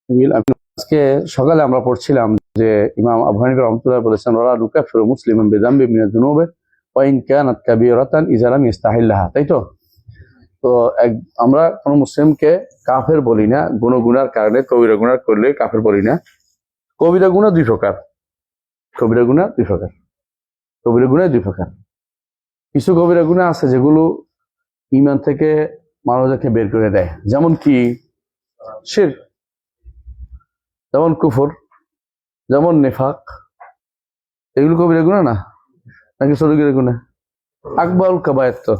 আজকে সকালে আমরা পড়ছিলাম যে ইমাম আবু হানিফা রাহমাতুল্লাহ বলেছেন ওয়ালা নুকাফিরু মুসলিমান বিযামবি মিনাজ যুনুবি ওয়া ইন কানাত কাবীরাতান ইযা লাম ইস্তাহিল্লাহা। তাই তো? তো আমরা কোন মুসলিমকে কাফের বলি না গুনার কারণে, কবিরা গুনাহ করলে কাফের বলি না। কবিরা গুনাহ দুই প্রকার। কবিরা গুনাহ দুই প্রকার। কবিরা গুনাহ দুই প্রকার। কিছু কবিরা গুনাহ আছে যেগুলো ঈমান থেকে মানুষকে বের করে দেয়, যেমন কি শিরক, যেমন কুফর, যেমন নিফাক। এগুলো কবিরা গুনাহ না, নাকি সগীরা গুনাহ? আকবারুল কাবায়ের তো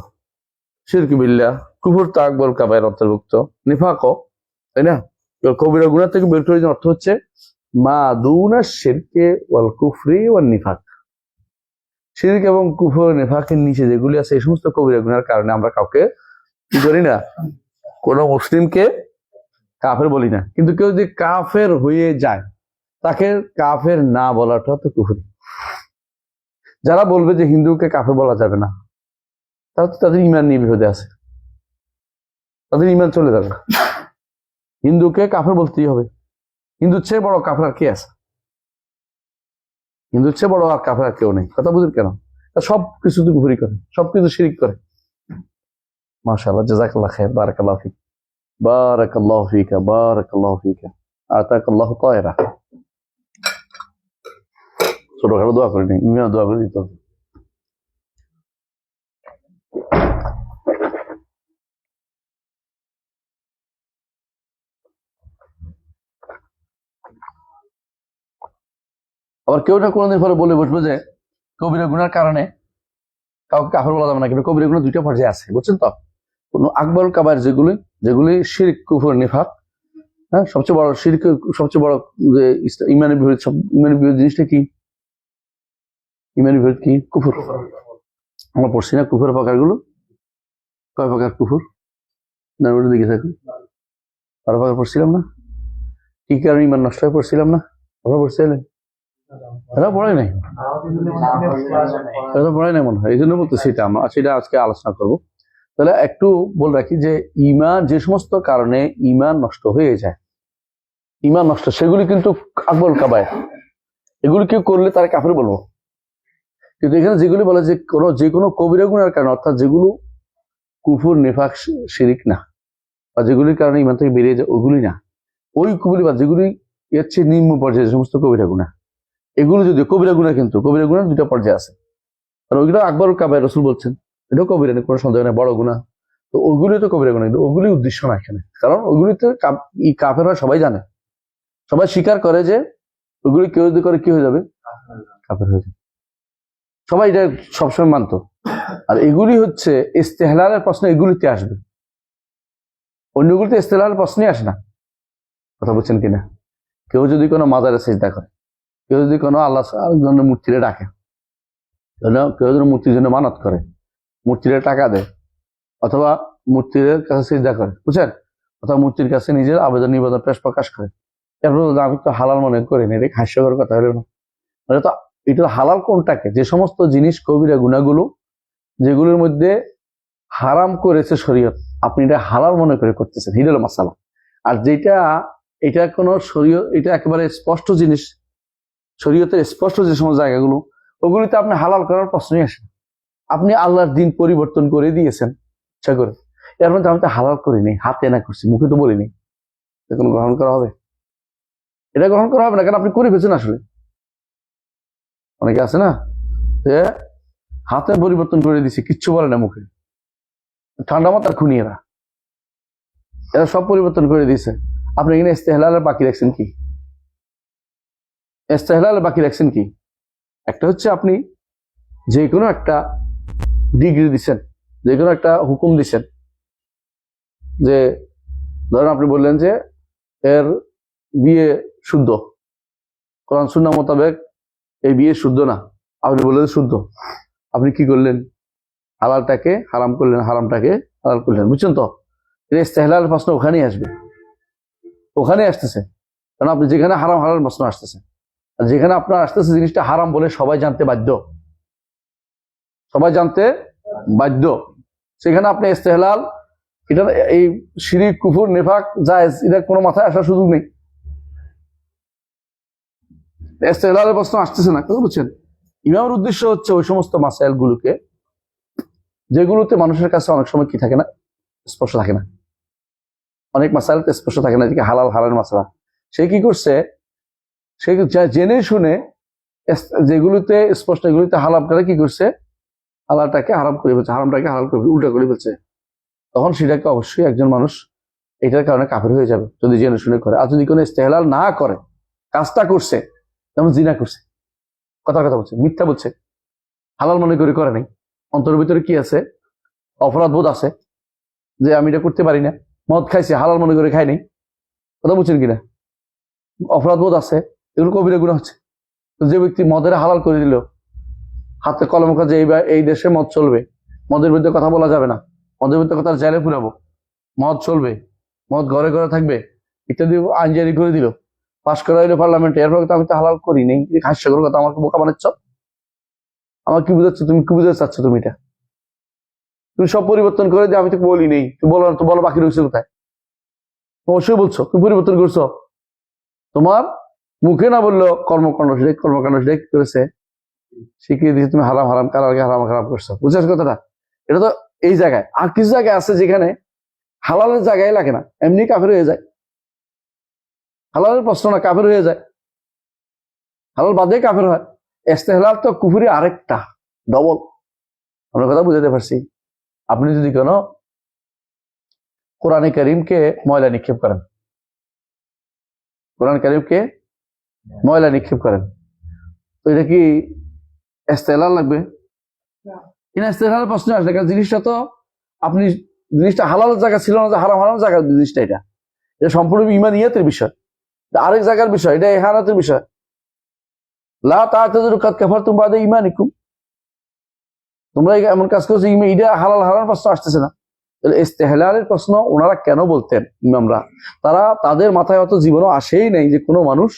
শিরক বিল্লাহ, কুফর তো আকবারুল কাবায়ের অন্তর্ভুক্ত, নিফাকও, তাই না? কবিরা গুনাহ থেকে বের করে দেওয়ার অর্থ হচ্ছে মা দুনা শিরকে ওয়াল কুফরি ওয়ান নিফাক। শিরক এবং কুফর নিফাকের নিচে যেগুলি আছে এই সমস্ত কবিরা গুনার কারণে আমরা কাউকে কি করি না, কোন মুসলিমকে কাফের বলি না। কিন্তু কেউ যদি কাফের হয়ে যায় তাকে কাফের না বলাটা তো কুফরি। যারা বলবে যে হিন্দুকে কাফের বলা যাবে না, তারা তো তাদের ঈমান নিয়ে বিপদে আছে, তাদের ঈমান চলে যাবে। হিন্দুকে কাফের বলতেই হবে। হিন্দুর চেয়ে বড় কাফের আর কে আছে? হিন্দুর চেয়ে বড় আর কাফের আর কেউ নেই। কথা বুঝেন কেন? সব কিছু তো কুফরি করে, সবকিছু শিরিক করে। মাশাআল্লাহ, জাযাকাল্লাহ খায়র, বারাকাল্লাহু ফিক, বারাকাল্লাহু ফিকা, বারাকাল্লাহু ফিকা, আতাকাল্লাহু তায়রা। ছোটখাটো দোয়া করে নেই, ইমিয়া দোয়া করে দিতে হবে। আবার কেউ না কোনোদিন পরে বলে বসবে যে কবিরা গুনার কারণে কাউকে কাফের বলা যাবে না। কিন্তু কবিরা গুনাহ দুইটা পর্যায়ে আছে, বুঝছেন তো? কোন আকবরুল কাবায়ের যেগুলি শিরক, কুফর, নিফাক, হ্যাঁ, সবচেয়ে বড় শিরক, সবচেয়ে বড় যে ইমানের বিরোধী, ইমানের বিরোধী জিনিসটা কি? ইমানের বিরোধী কি? কুফর। আমরা পড়ছি না কুফরের প্রকারগুলো? কয় প্রকার কুফর না ওটা দেখে থাকুন। আরো প্রকার পড়ছিলাম না? কি কারণে ইমান নষ্ট হয়ে পড়ছিলাম না? আপনারা পড়ছিলেন? এরা পড়াই নাই, এরা পড়াই নাই মনে হয়, এই জন্য বলতেছি। সেটা আজকে আলোচনা করবো। তাহলে একটু বলে রাখি যে ঈমান, যে সমস্ত কারণে ঈমান নষ্ট হয়ে যায়, ঈমান নষ্ট, সেগুলি কিন্তু আকবরুল কাবায়ের। এগুলি কেউ করলে তারা কাফের বলবো। কিন্তু এখানে যেগুলি বলে যে কোনো কবিরা গুনার কারণে, অর্থাৎ যেগুলো কুফর, নিফাক, শিরিক না, বা যেগুলির কারণে ঈমান থেকে বেরিয়ে যায় ওগুলি না, ওই কবিরা বা যেগুলি এর চেয়ে নিম্ন পর্যায়ে যে সমস্ত কবিরা গুনাহ, এগুলো যদিও কবিরা গুনাহ, কিন্তু কবিরা গুনাহ দুটা পর্যায়ে আছে। আর ওইগুলো আকবরুল কাবায়ের রাসূল বলছেন, এটাও কবিরা, কোনো সন্দেহ নেই, বড় গুনাহ। তো ওইগুলি তো কবিরা গুনাহ, কিন্তু ওগুলি উদ্দেশ্য না এখানে। কারণ ওইগুলিতে কাফেররা সবাই জানে, সবাই স্বীকার করে যে ওইগুলি কেউ যদি করে কি হয়ে যাবে, কাফের হয়ে যাবে। সবাই এটা সবসময় মানতো। আর এগুলি হচ্ছে ইস্তেহলালের প্রশ্ন, এগুলিতে আসবে, অন্যগুলিতে ইস্তেহলালের প্রশ্নই আসে না। কথা বলছেন কিনা? কেউ যদি কোনো মাজারে সিজদা করে, কেউ যদি কোনো আল্লাহ জন্য মূর্তিরে ডাকে, কেউ যদি মূর্তির জন্য মানত করে, মূর্তিরে টাকা দেয়, অথবা মূর্তির কাছে সিজদা করে, বুঝছেন, অথবা মূর্তির কাছে নিজের আবেদন নিবেদন পেশ প্রকাশ করে, এরপর আমি তো হালাল মনে করি না, এটা হাস্যকর কথা হলো না? তো এটা হালাল কোনটাকে? যে সমস্ত জিনিস কবিরা গুনাহগুলো যেগুলোর মধ্যে হারাম করেছে শরীয়ত, আপনি এটা হালাল মনে করে করতেছেন, এটা হলো মাসালা। আর যেটা এটা কোনো শরীয়ত, এটা একেবারে স্পষ্ট জিনিস, শরীয়তের স্পষ্ট যে সমস্ত জায়গাগুলো, ওগুলিতে আপনি হালাল করার প্রশ্নই আসে। আপনি আল্লাহর দিন পরিবর্তন করে দিয়েছেন ইচ্ছা করে, এর মধ্যে আমি তো হালাল করিনি, হাতে না করছি, মুখে তো বলিনি, এখন গ্রহণ করা হবে? এটা গ্রহণ করা হবে না, কারণ আপনি করে ফেলছেন। আসলে অনেকে আছে না যে হাতে পরিবর্তন করে দিছে, কিচ্ছু বলে না মুখে, ঠান্ডা মাথার খুনি এরা সব পরিবর্তন করে দিয়েছে। আপনি এখানে ইস্তেহলালের বাকি রাখছেন কি? ইস্তেহলালের বাকি রাখছেন কি? একটা হচ্ছে আপনি যে কোনো একটা ডিগ্রি দিচ্ছেন, যে কোনো একটা হুকুম দিচ্ছেন, যে ধরেন আপনি বললেন যে এর বিয়ে শুদ্ধ, কোরআন সুন্নাহ মোতাবেক এই বিয়ে শুদ্ধ না, আপনি বললেন শুদ্ধ। আপনি কি করলেন? হালালটাকে হারাম করলেন, হারামটাকে হালাল করলেন, বুঝছেন তো? ইস্তেহলাল প্রশ্ন ওখানেই আসবে, ওখানে আসতেছে। কারণ আপনি যেখানে হারাম হালাল প্রশ্ন আসতেছে, আর যেখানে আপনার আসতেছে জিনিসটা হারাম বলে সবাই জানতে বাধ্য, সবাই জানতে বাধ্য, সেখানে আপনি ইস্তেহলাল, এটা এই শিরিক, কুফর, নিফাক, জায়েজ, এটা কোনো মাথায় আসার সুযোগ নেই। ইস্তেহলালের প্রশ্ন আসতেছে না, কথা বুঝছেন? ইমামের উদ্দেশ্য হচ্ছে ওই সমস্ত মাসাইল গুলোকে যেগুলোতে মানুষের কাছে অনেক সময় কি থাকে না, স্পর্শ থাকে না, অনেক মাসাইল স্পর্শ থাকে না, যেটা হালাল হারাম মাসলা। সে কি করছে, সে জেনে শুনে যেগুলোতে স্পষ্ট এগুলোতে হালাল করে কি করছে, হালালটাকে হারাম করে ফেলছে, হারামটাকে হালাল করে উল্টা করে ফেলছে। তখন সেটাকে অবশ্যই একজন মানুষ এটার কারণে কাফের হয়ে যাবে যদি জেনে শুনে করে। আর যদি কোনো ইস্তেহলাল না করে, কাজটা করছে, যেমন জিনা করছে, কথা বলছে, মিথ্যা বলছে, হালাল মনে করে নাই, অন্তরের ভিতরে কি আছে, অপরাধ বোধ আছে যে আমি এটা করতে পারি না। মদ খাইছে, হালাল মনে করে খাই নাই, কথা বলছেন কিনা, অপরাধ বোধ আছে, এগুলো কবিরা গুনাহ হচ্ছে। যে ব্যক্তি মদের হালাল করে দিল, হাতে কলম কাজে এই দেশে মদ চলবে, মদের বিরুদ্ধে কথা বলা যাবে না, মদের বিরুদ্ধে কথা জেলে পুরাবো, মদ চলবে, মদ ঘরে ঘরে থাকবে ইত্যাদি আইন জারি করে দিল, পাশ করা হইলো পার্লামেন্টে, এরপর আমি তো হালাল করি নেই, হাস্যকর কথা, আমাকে বোকা বানাচ্ছ, আমার কি বুঝাচ্ছ, তুমি কি বুঝাতে চাচ্ছ, তুমি এটা তুমি সব পরিবর্তন করে দিয়ে আমি তো বলি নেই, তুমি বলো না, তো বলো বাকি রয়েছে কোথায়, অবশ্যই বলছো, তুমি পরিবর্তন করছো, তোমার মুখে না বললো কর্মকাণ্ড সেটাই কি করেছে, শিখিয়ে দিয়েছে, তুমি হারাম হারাম কালারকে হারাম হারাম করছো, বুঝছো কথাটা? এটা তো এই জায়গায়। আর কিছু জায়গায় আছে যেখানে হালালের জায়গায় লাগে না, এমনি কাফের হয়ে যায়, হালালের প্রশ্ন না, কাফের হয়ে যায়, হালাল বাদে কাফের হয়। ইস্তেহলাল তো কুফরি আরেকটা ডবল। আমরা কথা বুঝাতে পারছি? আপনি যদি কোনো কোরআনে কারীমকে ময়লা নিক্ষেপ করেন, কোরআন কারীমকে ময়লা নিক্ষেপ করেন, তো এটা কি ইস্তেহলাল লাগবে কিনা? ইস্তেহলালের প্রশ্ন আসলে, কারণ জিনিসটা তো আপনি, জিনিসটা হালালের জায়গা ছিল না, যে হারাম হারাম জায়গা জিনিসটা, এটা সম্পূর্ণ ইমানিয়াতের বিষয়, আরেক জায়গার বিষয়, এটা ইহানাতের বিষয়। লা তা'তাযিরু কাদ কাফারতুম বা'দা ঈমানিকুম, তোমরা এমন কাজ করছো, এটা হালাল হারাম প্রশ্ন আসতেছে না। তাহলে ইস্তেহলালের প্রশ্ন ওনারা কেন বলতেন ইমামরা? তারা, তাদের মাথায় অত জীবনও আসেই নাই যে কোনো মানুষ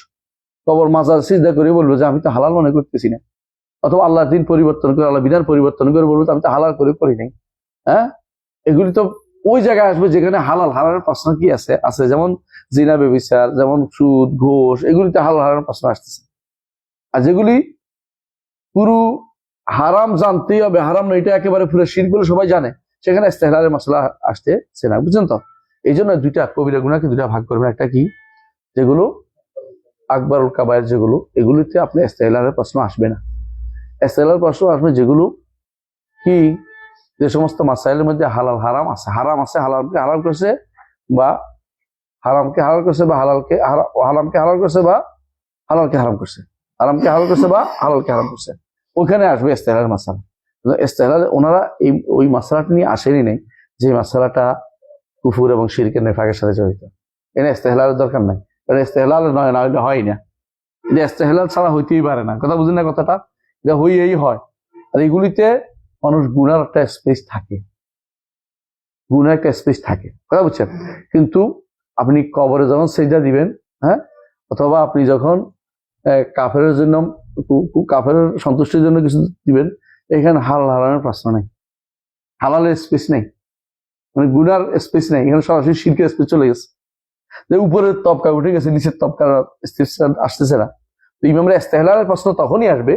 কবর মাজার সিজদা করে বলবো যে আমি তো হালাল মনে করতেছি না, অথবা আল্লাহর দিন পরিবর্তন করে, আল্লাহ বিধান পরিবর্তন করে বলবো আমি তো হালাল করে করি নাই। হ্যাঁ, এগুলি তো ওই জায়গায় আসবে যেখানে হালাল হারামের প্রশ্ন কি আছে, যেমন জিনা ব্যভিচার, যেমন সুদ ঘোষ, এগুলিতে হালাল হারামের প্রশ্ন আসতেছে। আর যেগুলি পুরো হারাম জানতেই হবে, হারাম না এটা একেবারে পুরো শিরক বলে সবাই জানে, সেখানে ইস্তেহলালের মাসলা আসতেছে না, বুঝছেন তো? এই জন্য দুইটা কবিরা গুনাহকে দুইটা ভাগ করবেন। একটা কি, যেগুলো আকবরুল কাবায়ের, যেগুলো এগুলিতে আপনি ইস্তেহলালের প্রশ্ন আসবে না। ইস্তেহলাল প্রশ্ন আসবে যেগুলো কি, যে সমস্ত মাসাইলের মধ্যে হালাল হারাম আছে, হালালকে হালাল করছে, বা হারামকে হালাল করছে, বা হারামকে হালাল করছে, বা হালালকে হারাম করছে, হারামকে হালাল করছে, বা হালালকে হারাম করছে, ওখানে আসবে ইস্তেহলালের মাসালা। ইস্তেহলাল ওনারা ওই মাসালাটা নিয়ে আসেনি নেই, যে মাসালাটা কুফুর এবং শিরকের নিফাকের সাথে জড়িত। এনে ইস্তেহলালের দরকার নাই, কারণ ইস্তেহলাল নয়, না এটা হয় না, এটা ইস্তেহলাল ছাড়া হইতেই পারে না। কথা বুঝেন না কথাটা? এটা হইয়েই হয়। আর এগুলিতে মানুষ গুনার একটা স্পেস থাকে, গুনার একটা স্পেস থাকে, কথা বুঝছেন? কিন্তু আপনি কবরে যখন সেজদা দিবেন, হ্যাঁ, অথবা আপনি যখন কাফেরের জন্য, কাফেরের সন্তুষ্টির জন্য কিছু দিবেন, এখানে হালাল হারামের প্রশ্ন নেই, হালালের স্পেস নেই, মানে গুনার স্পেস নেই, এখানে সরাসরি শিরকের স্পেস চলে গেছে। উপরের তবকা উঠে গেছে, নিচের তবকার আসতেছে না। তো ইমামরা ইস্তেহলালের প্রশ্ন তখনই আসবে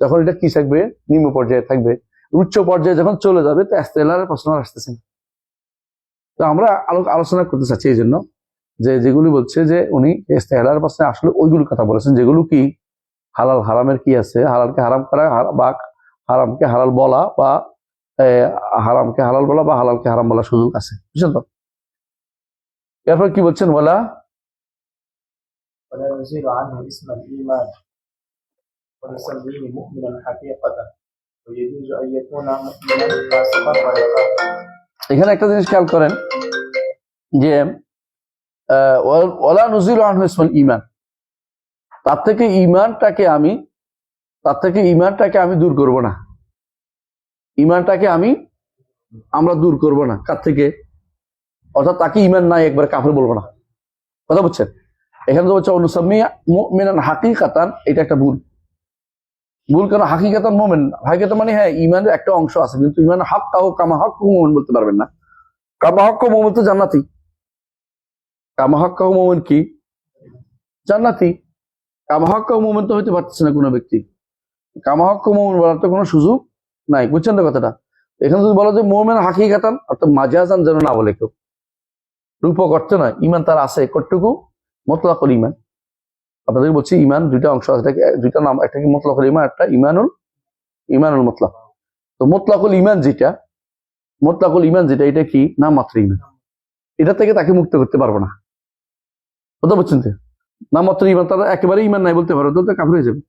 যখন এটা কি থাকবে, নিম্ন পর্যায়ে থাকবে। উচ্চ পর্যায়ে যখন চলে যাবে, তো ইস্তেহলালের প্রশ্ন আসতেছে না। তো আমরা আলোচনা করতে চাচ্ছি এই জন্য, যে যেগুলি বলছে যে উনি ইস্তেহলালের প্রশ্নে আসলে ওইগুলো কথা বলেছেন যেগুলো কি হালাল হারামের কি আছে, হালালকে হারাম করা, বা হারামকে হালাল বলা, বা হারামকে হালাল বলা, বা হালালকে হারাম বলা সুযোগ আছে, বুঝছেন তো? এরপর কি বলছেন, বলা এখানে একটা জিনিস খেয়াল করেন যে ওয়ালা নুজিলু আনহু ইসমাল ঈমান, তার থেকে ঈমানটাকে আমি দূর করব না, ঈমানটাকে আমরা দূর করব না। কার থেকে? অর্থাৎ তাকে ঈমান নাই একবার কাফের বলবো না, কথা বুঝছেন? এখানে তো হচ্ছে অনুসাম্মি মুমিনান হাকিকাতান, এটা একটা ভুল। কেন? হাকিকাতান মুমিন, হাকিকাতান মানে হ্যাঁ ঈমানের একটা অংশ আছে, কিন্তু ঈমান হাক্কাহু কামা হাক্কাহু মুমিন বলতে পারবেন না। কামা হাক্কাহু মুমিন তো জান্নাতি, কামা হাক্কাহু মুমিন কি জান্নাতি, কামাহক্কা মুমিন তো হইতে পারতেছে না কোনো ব্যক্তি। কামাহক্কা মুমিন বলার তো কোনো সুযোগ নাই, বুঝছেন না কথাটা? এখানে যদি বলা যে মুমিন হাকিকাতান অর্থাৎ মাজাজান যেন না বলে কেউ, রূপক অর্থ নয়, ইমান তার আছে কতটুকু, মুতলাকুল ইমান। আপনাদের বলছি ইমান দুইটা অংশ আছে, দুইটা নাম, একটা কি মুতলাকুল ইমান, একটা ইমানুল মুতলাক। তো মুতলাকুল ইমান যেটা, এটা কি নাম মাত্র ইমান, এটা থেকে তাকে মুক্ত করতে পারবো না। কথা বলছেন তো? নাম মাত্র ইমান, তারা একেবারে ইমান নাই বলতে পারো, তো কাফির হয়ে যাবে।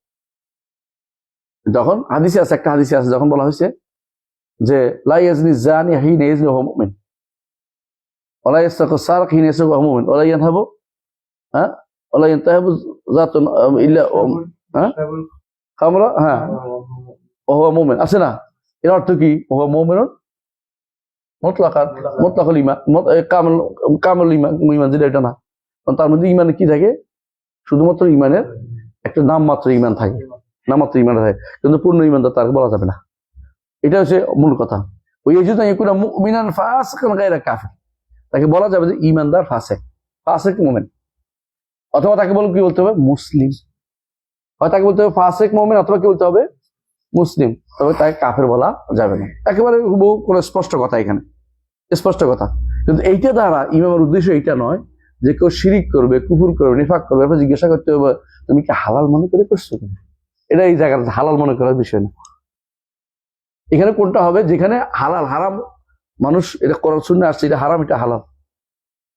যখন একটা হাদিসে আছে, যখন বলা হয়েছে যে লা ইয়াজনি জানি হিনা ইয়াজনি ওয়া হুয়া মুমিন, ওয়া লা ইয়াসতাকু সারিক হিনা ইয়াসতাকু ওয়া হুয়া মুমিন, ওয়া লা ইয়ানহাবু ওয়া লা ইয়ানতাহিবু যাতুন ইল্লা খামরা ওয়া হুয়া মুমিন, আছে না? এর অর্থ কি? ওয়া হুয়া মুমিনুন মুতলাকুল ইমান, কামুল ইমান যেটা, এটা না। তার মধ্যে ইমানে কি থাকে? শুধুমাত্র ইমানের একটা নাম মাত্র ইমান থাকে, নাম মাত্র ইমান থাকে, কিন্তু পূর্ণ ইমান তার বলা যাবে না। এটা হচ্ছে মূল কথা। ওই মুমিনান ফাসিকান গায়রা কাফির, তাকে বলা যাবে যে ইমানদার ফাসিক মুমিন, অথবা তাকে কি বলতে হবে? মুসলিম। হয় তাকে বলতে হবে ফাসিক মুমিন, অথবা কি বলতে হবে? মুসলিম। তবে তাকে কাফের বলা যাবে না। একেবারে কোন স্পষ্ট কথা, এখানে স্পষ্ট কথা। কিন্তু এইটা দ্বারা ইমামের উদ্দেশ্য এইটা নয় যে কেউ শিরিক করবে, কুফর করবে, নিফাক করবে, এরপর জিজ্ঞাসা করতে হবে তুমি কি হালাল মনে করে করছো কিনা। এটা এই জায়গায় হালাল মনে করার বিষয় না। এখানে কোনটা হবে? যেখানে হালাল হারাম মানুষ এটা করার শুনে আসছে, এটা হারাম এটা হালাল,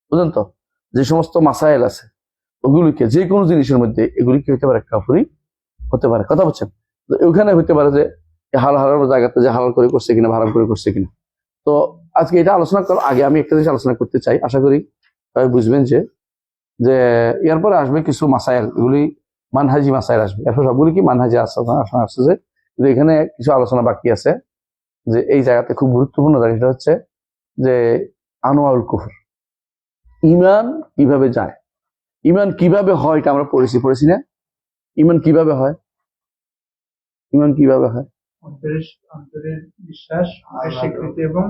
বুঝলেন তো? যে সমস্ত মাসাইল আছে ওগুলিকে, যে কোনো জিনিসের মধ্যে এগুলিকে হইতে পারে কাফিরি হতে পারে। কথা বলছেন? ওইখানে হইতে পারে যে হালাল হারানোর জায়গাতে যে হালাল করে করছে কিনা, হারাম করে করছে কিনা। তো আজকে এটা আলোচনা করার আগে আমি একটা জিনিস আলোচনা করতে চাই, আশা করি বুঝবেন যে যে এরপরে আসবে কিছু মাসাইল, এগুলি মানহাজি মাসাইল আসবে। এরপর সবগুলি কি মানহাজি আসছে যে, কিন্তু এখানে কিছু আলোচনা বাকি আছে যে এই জায়গাতে খুব গুরুত্বপূর্ণ জায়গা, সেটা হচ্ছে যে আনোয়ারুল কুফর, ইমান কিভাবে যায়, ইমান কিভাবে হয়, এটা আমরা পড়েছি না? ইমান কিভাবে হয়? বিশ্বাস, স্বীকৃতি এবং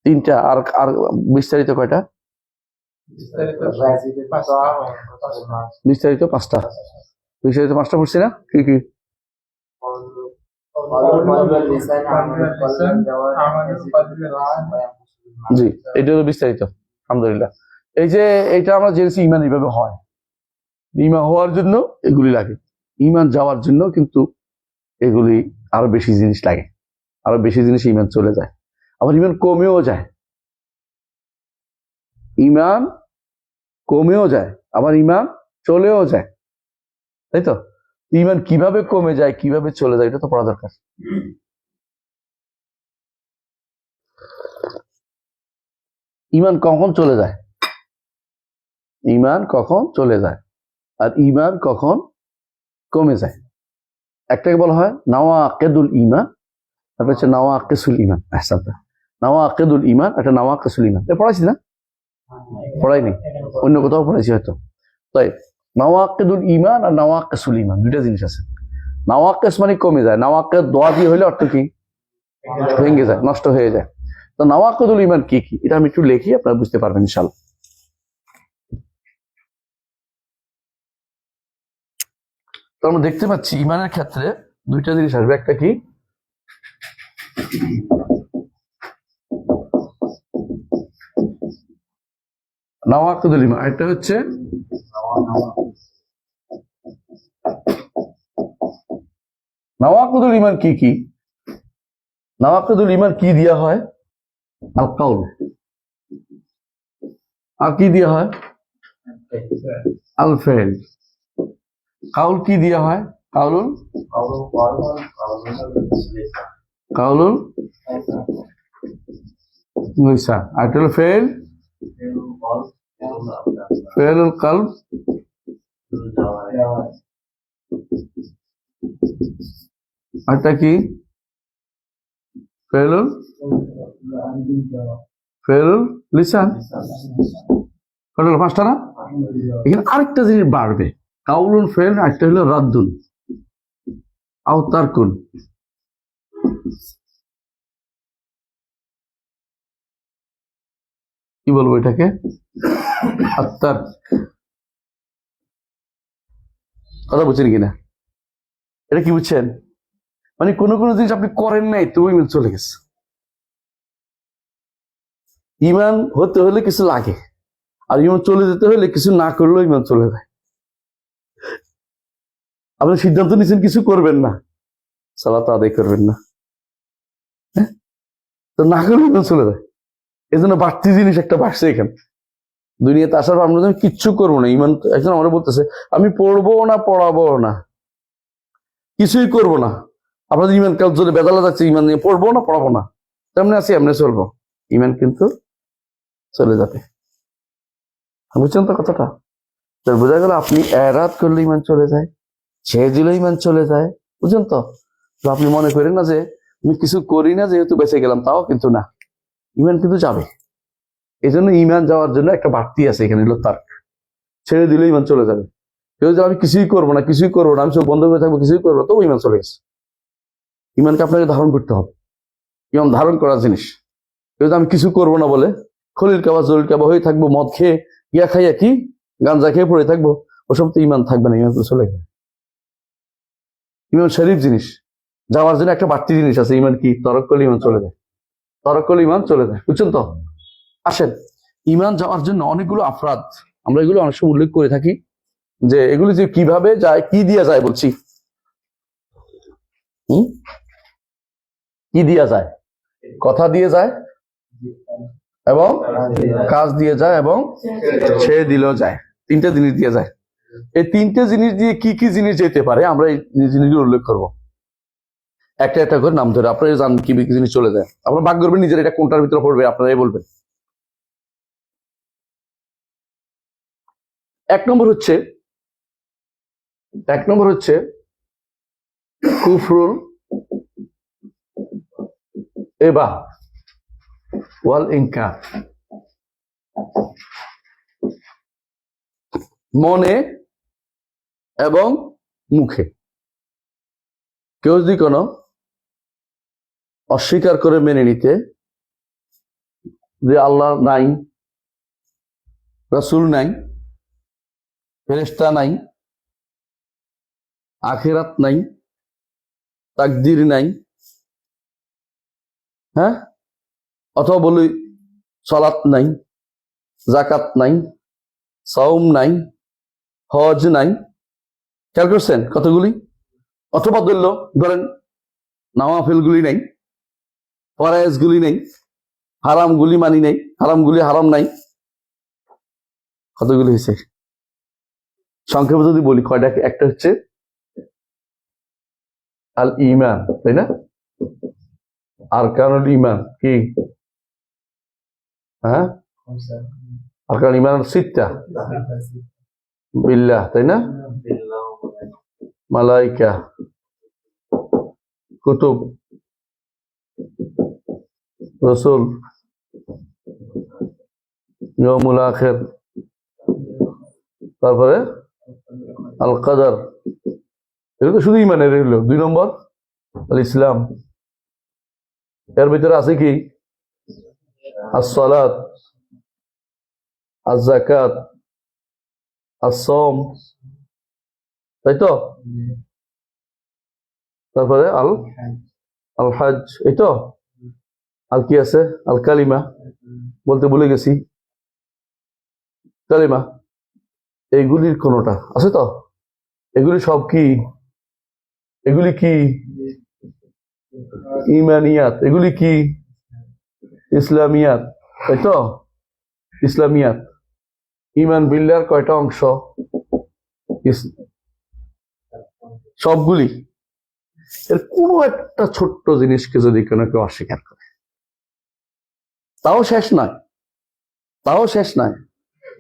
তিনটা। আর বিস্তারিত কয়টা? বিস্তারিত পাঁচটা। বিস্তারিত পাঁচটা পড়ছি না? কি কি? জি, এটা হলো বিস্তারিত। আলহামদুলিল্লাহ। এই যে এটা আমরা জেনেছি ইমান এইভাবে হয়। ইমান হওয়ার জন্য এগুলি লাগে, ইমান যাওয়ার জন্য কিন্তু এগুলি আরো বেশি জিনিস লাগে, আরো বেশি জিনিস ইমান চলে যায়, আবার ইমান কমেও যায়। ইমান কমেও যায়, আবার ইমান চলেও যায়, তাই তো? ইমান কিভাবে কমে যায়, কিভাবে চলে যায়, এটা তো পড়া দরকার। ইমান কখন চলে যায়, ইমান কখন চলে যায়, আর ইমান কখন কমে যায়। একটাকে বলা হয় নাওয়াকিদুল ঈমান, তারপর হচ্ছে নাওয়াকিসুল ঈমান। নাওয়াকিদুল ঈমান, একটা নাওয়াকিসুল ঈমান। এটা পড়াইছি না? পড়াইনি, অন্য কোথাও পড়াইছি হয়তো। তাই নাওয়াকিদুল ঈমান আর নাওয়াকিসুল ঈমান দুইটা জিনিস আছে। নাওয়াকিস মানে কমে যায়, নাওয়াকিদ দোয়া দিয়ে হইলে অর্থ কি? ভেঙে যায়, নষ্ট হয়ে যায়। তো নাওয়াকিদুল ঈমান কি কি, এটা আমি একটু লিখি, আপনারা বুঝতে পারবেন ইনশাআল্লাহ। তো আমরা দেখতে পাচ্ছি ঈমানের ক্ষেত্রে দুইটা জিনিস আসবে। একটা কি? নাওয়াকিদুল ঈমান, এটা হচ্ছে নাওয়াকিদুল ঈমান কি কি? নাওয়াকিদুল ঈমান কি দিয়া হয়? আল কাউল। আর কি দিয়া হয়? আল ফেল। কাউল কি দিয়া হয়? কাউলুল লিসান। আর এটা হলো ফেলুল কালব। আরটা কি? ফেলুল লিসান। পাঁচটা না? এখানে আরেকটা জিনিস বাড়বে, কাউলুন ফেল, আরেকটা হলো রাদ্দুন আও তারকুন। কি বলবো এটাকে? আত্মার কথা বুঝছেন কিনা? এটা কি বুঝছেন? মানে কোনো কোনো জিনিস আপনি করেন নাই তো ইমান চলে গেছে। ইমান হতে হলে কিছু লাগে, আর ইমান চলে যেতে হলে কিছু না করলেও ইমান চলে যায়। আপনি সিদ্ধান্ত নিচ্ছেন কিছু করবেন না, সালাত আদায় করবেন না, হ্যাঁ, তো না করলে ইমান চলে যায়। এই জন্য বাড়তি জিনিস একটা বাড়ছে এখানে দুনিয়াতে আসার পর আমরা যখন কিচ্ছু করবো না। ইমান একজন আমরা বলতেছে আমি পড়বো না, পড়াবো না, কিছুই করবো না। আপনাদের ইমান কাল যদি বেদালা যাচ্ছে, ইমান নিয়ে পড়বো না, পড়াবো না, তেমনি আছি এমনি চলবো, ইমান কিন্তু চলে যাবে। বুঝছেন তো কথাটা? তো বোঝা গেল আপনি এরাত করলে ইমান চলে যায়, ছেড়ে দিলে ইমান চলে যায়। বুঝছেন তো? তো আপনি মনে করেন না যে আমি কিছু করি না যেহেতু বেঁচে গেলাম, তাও কিন্তু না, ইমান কিন্তু যাবে। এই জন্য ইমান যাওয়ার জন্য একটা বাড়তি আছে এখানে, হলো তার্ক। ছেড়ে দিলে ইমান চলে যাবে। কেউ যে আমি কিছুই করবো না, কিছুই করবো না, আমি সব বন্ধ করে থাকবো, কিছুই করবো, তো ইমান চলে গেছে। ইমানকে আপনাকে ধারণ করতে হবে। ইমান ধারণ করার জিনিস। কেউ যে আমি কিছু করবো না বলে খলিল কাবা জলিল কাবা হয়ে থাকবো, মদ খেয়ে ইয়া খাইয়া কি গাঞ্জা খেয়ে পড়ে থাকবো, ওসব তো ইমান থাকবে না, ইমান তো চলে যাবে। ইমান শরীফ জিনিস, যাওয়ার জন্য একটা বাড়তি জিনিস আছে। ইমান কি? তরক করলে ইমান চলে যায়, তরক করলে ইমান চলে যায়। বুঝছেন তো? আসেন, ইমান যাওয়ার জন্য অনেকগুলো আফরাদ, আমরা এগুলো অনেক সময় উল্লেখ করে থাকি যে এগুলি যে কিভাবে যায়, কি দিয়া যায় বলছি। কি দিয়া যায়? কথা দিয়ে যায়, এবং কাজ দিয়ে যায়, এবং ছেড়ে দিলেও যায়। তিনটা জিনিস দিয়ে যায়। এই তিনটে জিনিস দিয়ে কি কি জিনিস যেতে পারে আমরা এই জিনিসগুলো উল্লেখ করব, একটা একটা করে নাম ধরে। আপনারা জানেন কি কি জিনিস চলে যায়, আপনারা ভাগ করবেন নিজের, এটা কোনটার ভিতরে পড়বে আপনারাই বলবেন। এক নম্বর হচ্ছে কুফরুল এবা ওয়াল ইনকার। মনে এবং মুখে কেউ যদি কোনো অস্বীকার করে মেনে নিতে যে আল্লাহ নাই, রাসূল নাই, ফেরেশতা নাই, আখিরাত নাই, তাকদীর নাই, হ্যাঁ, অথবা বলি সালাত নাই, যাকাত নাই, সাওম নাই, হজ নাই, খেয়াল করছেন কতগুলি? অথবা ধরেন নওয়াফিলগুলি নাই, ফরায়েজগুলি নাই, হারামগুলি মানি নাই, হারামগুলি হারাম নাই, কতগুলি হয়েছে? সংক্ষেপে যদি বলি কয়টা, একটা হচ্ছে আল ঈমান, তাই না? আরকানুল ঈমান কি? হ্যাঁ, আরকানুল ঈমান সিত্তা বিল্লাহ, তাই না? মালাইকা, কুতুব, রাসূল, ইয়াউমুল আখির, তারপরে আল কদর। এগুলো তো শুধু ঈমানের হলো। 2 নম্বর আল ইসলাম। এর ভিতরে আছে কি? as-সালাত, az-যাকাত, as-সাওম, তাই তো? তারপরে আল হজ, এই তো। আর কি আছে? আল কালিমা, বলতে ভুলে গেছি, কালিমা। এইগুলির কোনটা আছে তো? এগুলি সব কি? এগুলি কি? ইমানিয়াত। এগুলি কি? ইসলামিয়াত, তাই তো? ইসলামিয়াত। ইমান বিল্লাহর কয়টা অংশ? সবগুলি। এর কোনো একটা ছোট্ট জিনিসকে যদি কোনো কেউ অস্বীকার করে, তাও শেষ নয়, তাও শেষ নয়।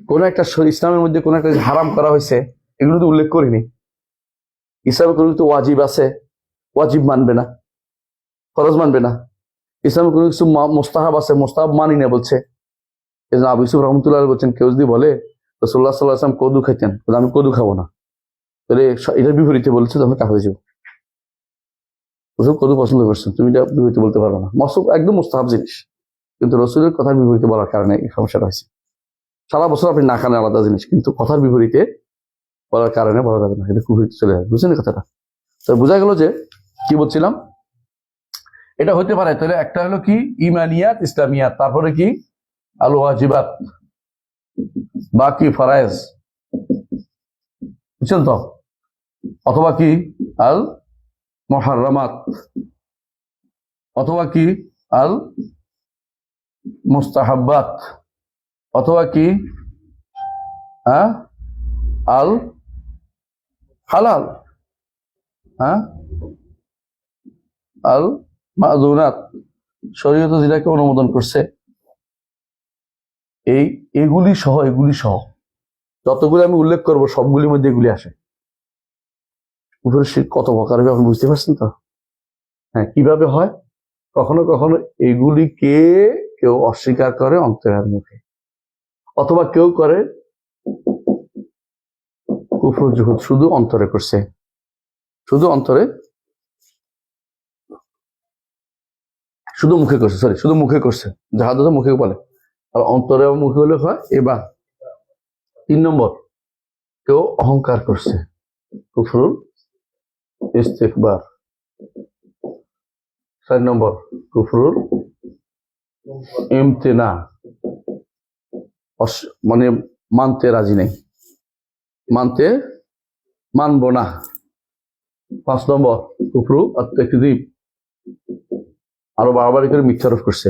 কোন একটা ইসলামের মধ্যে কোন একটা হারাম করা হয়েছে, এগুলো তো উল্লেখ করিনি। ইসলামে কোনো কিছু ওয়াজিব আছে, ওয়াজিব মানবে না, ফরজ মানবে না। ইসলামে কোনো কিছু মোস্তাহাব আছে, মোস্তাহাব মানি না বলছে। এই জন্য আবু ইউসুফ রহমতুল্লাহ বলছেন, কেউ যদি বলে রাসূলুল্লাহ সাল্লাল্লাহু আলাইহি ওয়াসাল্লাম কদু খাইতেন, আমি কদু খাবো না, তাহলে এটার বিপরীতে বলছে তো আমি কাফের হয়ে যাবো। রসুল কদু পছন্দ করছেন, তুমি এটা বিপরীতে বলতে পারবে না। একদম মোস্তাহাব জিনিস, কিন্তু রসুলের কথার বিপরীতে বলার কারণে এই সমস্যাটা হয়েছে। সারা বছর আপনি না খান আলাদা জিনিস, কিন্তু কথার বিপরীতে বলার কারণে বলা যাবে না, এটা কুফরিতে চলে যাবে। বুঝছেন কথাটা? তো বোঝা গেল যে কি বলছিলাম, এটা হতে পারে। তাহলে একটা হলো কি ইমানিয়াত ইসলামিয়াত, তারপরে কি আল ওয়াজিবাত, বাকি ফরায়েজ, বুঝছেন তো? অথবা কি আল মুহাররামাত, অথবা কি আল মুস্তাহাব্বাত, অথবা কি আল হালাল, আল মাযুনাত, শরীয়ত যেটাকে অনুমোদন করছে। এগুলি সহ যতগুলি আমি উল্লেখ করব সবগুলির মধ্যে এগুলি আসে। কুফরের শিরক কত প্রকার হবে আপনি বুঝতে পারছেন তো? হ্যাঁ, কিভাবে হয়? কখনো কখনো এগুলিকে কেউ অস্বীকার করে অন্তরের মুখে, অথবা কেউ করে কুফর জুহুদ শুধু অন্তরে করছে, শুধু অন্তরে, শুধু মুখে করছে, শুধু মুখে করছে, যাহাদ মুখে বলে, আর অন্তরে মুখে হলে হয়। এবার 3 নম্বর, কেউ অহংকার করছে, কুফরুল ইস্তিকবার। 4 নম্বর, কুফরুল ইমতিনা, মানে মানতে রাজি নেই, মানবো না। 5 নম্বর, কুফরু আত-তাকযীব, আরো বারবার করে মিথ্যারোপ করছে।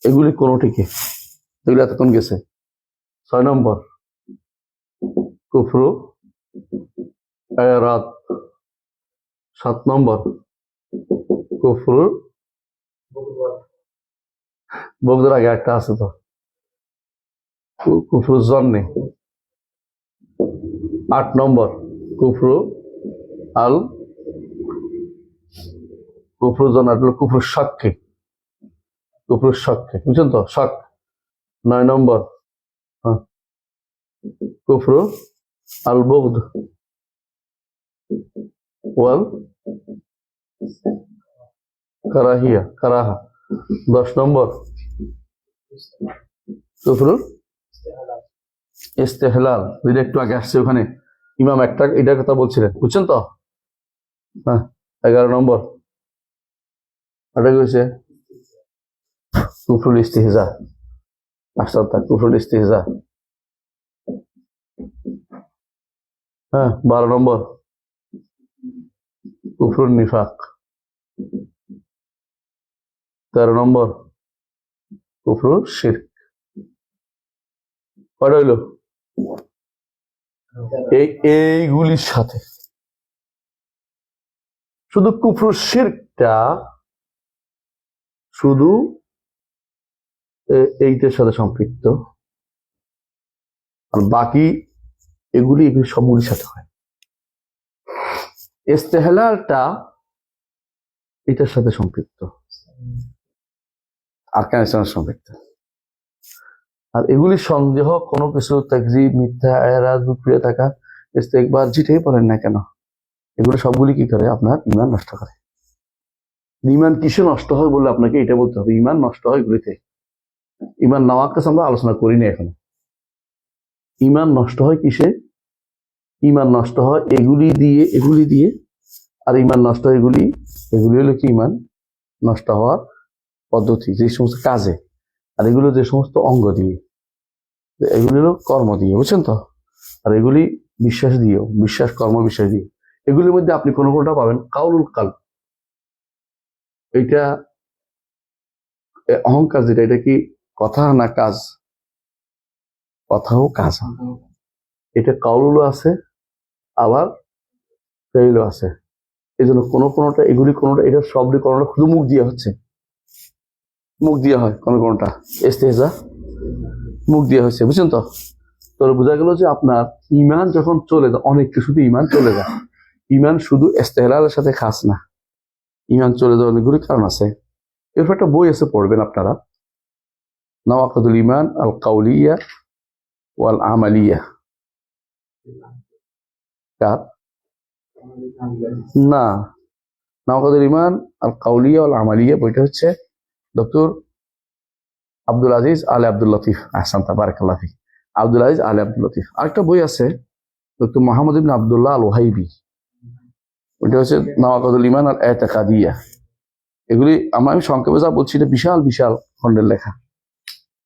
এগুলি কোনটিকে, এগুলি এতক্ষণ গেছে। 6 নম্বর, কুফরু ইরাদ। 7 নম্বর, কুফরু বগদের আগে একটা আছে তো, কুফরু জন্নে। 8 নম্বর, কুফরু জন, কুফরু সাক্ষী, বুঝছেন তো? শক। 9 নম্বর, কুফরু আল বুগদ ওয়াল কারাহা। 10 নম্বর, কুফরু ইস্তেহলাল, যেটা একটু আগে আসছে ওখানে ইমাম একটা এটার কথা বলছিলেন, বুঝছেন তো? 11 নম্বর, এটা কি হয়েছে? কুফরুল ইস্তিহজা, কুফরুল ইস্তিহজা। 12 নম্বর, কুফরুল নিফাক। 13 নম্বর, কুফরুল শিরক। কয়টা হইল? এইগুলির সাথে শুধু কুফরুল শিরকটা শুধু এইটার সাথে সম্পৃক্ত, আর বাকি এগুলি সবগুলির সাথে হয়। ইস্তেহলালটা এটার সাথে সম্পৃক্ত, আর কেন সম্পৃক্ত। আর এগুলি সন্দেহ, কোনো কিছু তাকযীব, মিথ্যা, এরাজ, বিক্রিয়া থাকা, ইস্তেকবার, যেটাই বলেন না কেন, এগুলো সবগুলি কি করে? আপনার ঈমান নষ্ট করে। ঈমান কিসে নষ্ট হয় বলে আপনাকে এটা বলতে হবে। ঈমান নষ্ট হয় এগুলিতে। ঈমান নাওয়াক্কাস আমরা আলোচনা করিনি এখনো। ঈমান নষ্ট হয় কিসে? ঈমান নষ্ট হয় এগুলি দিয়ে, আর ঈমান নষ্ট হয় এগুলি হলো কি ঈমান নষ্ট হওয়ার পদ্ধতি, যে সমস্ত কাজে, আর এগুলো যে সমস্ত অঙ্গ দিয়ে, এগুলি হলো কর্ম দিয়ে, বুঝছেন তো? আর এগুলি বিশ্বাস দিয়েও, কর্ম বিশ্বাস দিয়ে। এগুলির মধ্যে আপনি কোনটা পাবেন? কাউলুল কালব, এইটা অহংকার, যেটা এটা কি কথা না কাজ? কথাও কাজ। এটা কাউলুলও আছে, আবার ফেইলও আছে। এই জন্য কোনটা এগুলি কোনটা, এটা সবই কোনটা শুধু মুখ দিয়ে হচ্ছে, মুখ দিয়ে হয়। কোনটা ইস্তেহজা মুখ দিয়ে হচ্ছে, বুঝছেন তো? তাহলে বোঝা গেল যে আপনার ঈমান যখন চলে যায়, অনেক কিছুতে ঈমান চলে যায়। ঈমান শুধু ইস্তেহলালের সাথে খাস না, ঈমান চলে যাওয়ার অনেকগুলি কারণ আছে। এরপর একটা বই আছে, পড়বেন আপনারা, নওয়াকিদুল ঈমান আল কাউলিয়া ওয়াল আমালিয়া। কার? না, নওয়াকিদুল ঈমান আল কাউলিয়া ওয়াল আমালিয়া বইটা হচ্ছে ডক্টর আব্দুল আজিজ আলে আব্দুল লতিফ। আহসানতা, বারাকাল্লাহু ফিক। আব্দুল আজিজ আলে আব্দুল লতিফ। আরেকটা বই আছে ডক্টর মোহাম্মদ ইবনে আব্দুল্লাহ আল ওহাইবি, ওইটা হচ্ছে নওয়াকাদুল ইমান আর এতেকাদিয়া। এগুলি আমি সংক্ষেপে যা বলছি, এটা বিশাল বিশাল খণ্ডের লেখা,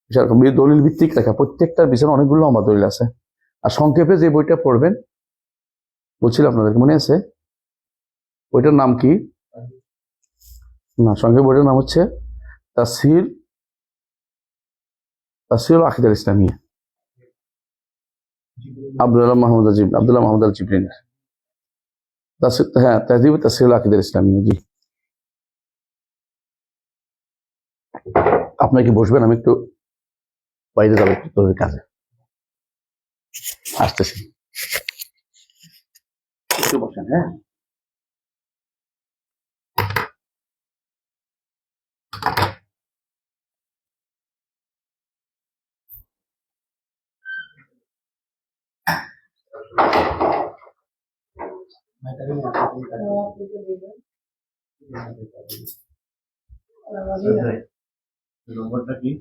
বিশাল দলিল ভিত্তিক লেখা, প্রত্যেকটার পিছনে অনেকগুলো লম্বা দলিল আছে। আর সংক্ষেপে যে বইটা পড়বেন বলছিলাম আপনাদেরকে, মনে আছে বইটার নাম কি? না, সংক্ষেপে বইটার নাম হচ্ছে তাসহিল আকিদাল ইসলামিয়া, আব্দুল্লাহ মাহমুদ আল জিবরিন। হ্যাঁ, তাহদিব তাসহিল আকিদাল ইসলামিয়া। জি, আপনার কি বসবেন? আমি একটু বাইরে যাবো একটু তোর কাজে, আসতেছি। একটু বসেন, হ্যাঁ। নম্বরটা কি?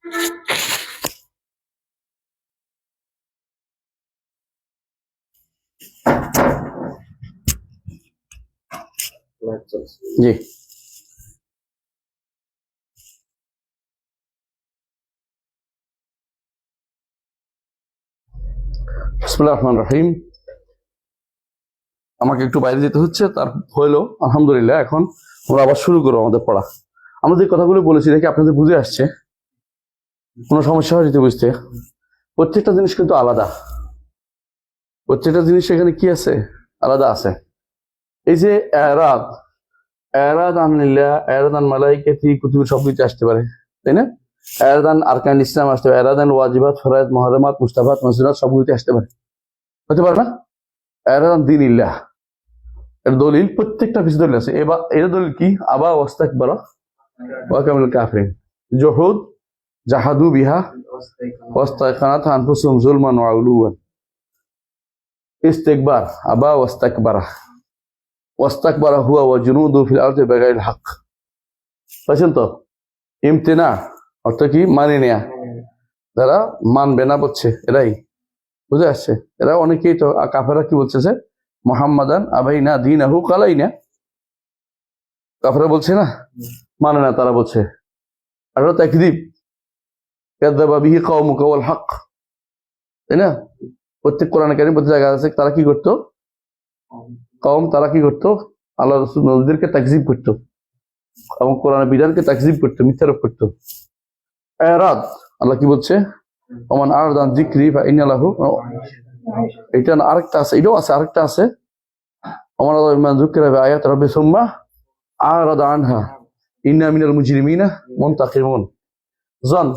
জি, বিসমিল্লাহির রহমানির রহিম। আমাকে একটু বাইরে যেতে হচ্ছে, তার হইলো আলহামদুলিল্লাহ। এখন আমরা আবার শুরু করবো আমাদের পড়া। আমরা যে কথাগুলো বলেছি দেখি আপনাদের বুঝে আসছে, কোনো সমস্যা হয় যদি বুঝতে। প্রত্যেকটা জিনিস কিন্তু আলাদা, প্রত্যেকটা জিনিস এখানে কি আছে, আলাদা আছে। এই যে এরাদ, এরাদ আনিল্লাহ, এরাদ আন মালাইকাতি কুতুবি সব কিছু আসতে পারে, তাই না? এরাদ আন আরকান ইসলাম আসতে পারে, এরাদ আন ওয়াজিবাত ফরায়েদ মুহাররামাত মুস্তাহাবাত মাসনুনাত সবগুলোতে আসতে পারে, হতে পারে না? এরাদ আন দীনিল্লাহ, এর দলিল প্রত্যেকটা কিছু দলিল আছে। এবার এর দলিল কি? আবা ওয়াস্তাকবারা ওয়া কামিল কাফিরিন, জুহুদ, জাহাদু বিহা ওয়াস্তাইকানাত আনফুসুহুম যুলমান ওয়া উলুওয়ান, ইস্তিকবার, আবা ওয়াস্তাকবারা, ওয়াস্তাকবারা হুয়া ওয়া জুনুদু ফিল আরদি বিগাইরিল হক। বুঝছেন তো? ইমতিনা অর্থ কি? মানে নেয়া। যারা মানবে না বলছে এরাই, বুঝে আসছে? এরা অনেকেই তো কাফেররা কি বলছে যে মুহাম্মাদান আবাইনা দীনাহু কালাইনা, কাফেররা বলছে না, মানে না, তারা বলছে। আর তাকযীব, কাযাবা বিহি কওমুকা ওয়াল হক, তাই না? প্রত্যেক কোরআন কারীম প্রত্যেক জায়গা আছে। তারা কি করতো? কওম, তারা কি করতো? আল্লাহ রাসূল নবীদেরকে তাকযীব করতো এবং কোরআনের বিধানকে তাকযীব করতো, মিথ্যারোপ করতো। এরাদ, আল্লাহ কি বলছে? ওমান আরদান যিকরি ফাইন্না লাহু, এটা না, আরেকটা আছে, এটাও আছে, আরেকটা আছে। ওমান আরদান মান যুকিরা বিআয়াত রাব্বি সুম্মা আরাদা আনহা ইন্না মিনাল মুজরিমিনা মুনতাকিমুন, জন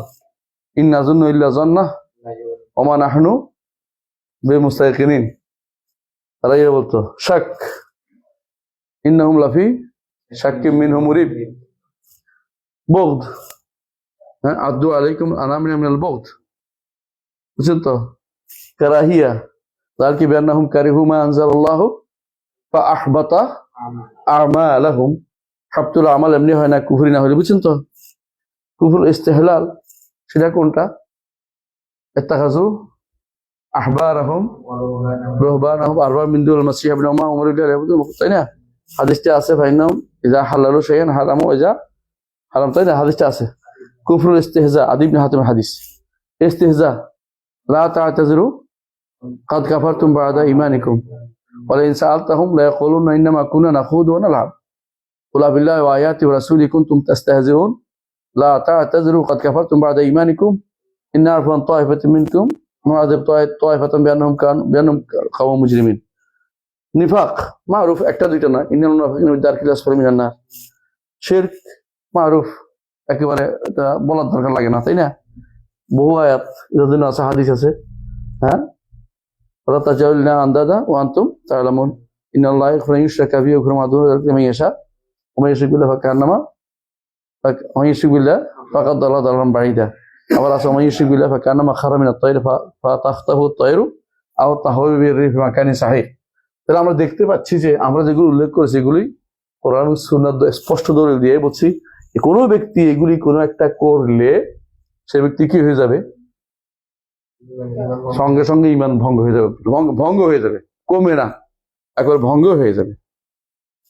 ইন্না যুন্নু ইল্লা যন্না ওমা নাহনু বিমুস্তাইকিনিন। তারা ইয়ে বলতো শাক, ইন্নাহুম লাফি শাক্কিম মিনহু মুরিব। বগদ, হ্যাঁ, আদু আলাইকুম আনামিনা মিনাল বগদ, বুঝছেন তো? কারাহিয়া, যালকি বিআন্নাহুম কারিহু মা আনজালাল্লাহু ফাআহবাতা আমালাহুম। হাবতুল আমাল এমনি হয় না, কুফরি না হলে, বুঝছেন তো? কুফর ইস্তেহলাল, সেটা কোনটা? ইত্তাখাযু আহবারাহুম রুহবানাহুম আরবাব মিন দুনিল মাসিহ ইবনে উমর, তাই না? হাদিসটা আছে, ফাইনাহুম ইযা হালালু শাইআন হারামু ইযা হারাম, তাই না? হাদিসটা আছে। কুফরুল ইস্তিহজা, আদি ইবনে হাতিম হাদিস। ইস্তিহজা, লা তা'তাযিরু কাদ কাফারতুম বা'দা ঈমানিকুম ওয়া লা ইন সাআলতাহুম লা ইয়াকুলুনা ইন্নামা কুননা নাখুদু ওয়া নালআব কুল বিল্লাহি ওয়া আয়াতিহি ওয়া রাসূলিহি কুনতুম তাস্তাহজিউন লা তা'তাযিরু কাদ কাফারতুম বা'দা ঈমানিকুম ইন্না আরফান তা'iফাতাম মিনকুম মুআযাব তা'iফাতাম বিআন্নাহুম কাওমুম মুজরিমিন। নিফাক মারুফ, একটা দুইটা না, ইন্নাল মুনাফিকিনা ফি দারকিল আসফালি মিনান নার। শিরক মারুফ, একেবারে এটা বলার দরকার লাগে না, তাই না? বহু আয়াত এর জন্য আছে, হাদিস আছে। হ্যাঁ, ওয়া তাজাউলনা আনদাদা ওয়া আনতুম তা'লামুন ইন্নাল্লাহা ইয়াগফিরু আন ইউশরাকা বিহি ওয়া ইয়াগফিরু মা দুনা যালিকা লিমান ইয়াশা ওয়া মান ইউশরিক বিল্লাহি ফাকাদ দাল্লা দালালান বাঈদা। আবার আছে ওয়া মান ইউশরিক বিল্লাহি ফাকান্নামা খারা মিনাত তায়রি ফাতাখতাফু আত-তায়রু আও তাহওয়ি বির-রিহি ফি মাকানিন সাহিহ। তাহলে আমরা দেখতে পাচ্ছি যে আমরা যেগুলো উল্লেখ করেছি এগুলি কোরআন ও সুন্নাহ স্পষ্ট দলিল দিয়ে বলছি। কোনো ব্যক্তি এগুলি কোনো একটা করলে সে ব্যক্তি কি হয়ে যাবে? সঙ্গে সঙ্গে ঈমান ভঙ্গ হয়ে যাবে, ভঙ্গ হয়ে যাবে, কমে না, একবার ভঙ্গ হয়ে যাবে।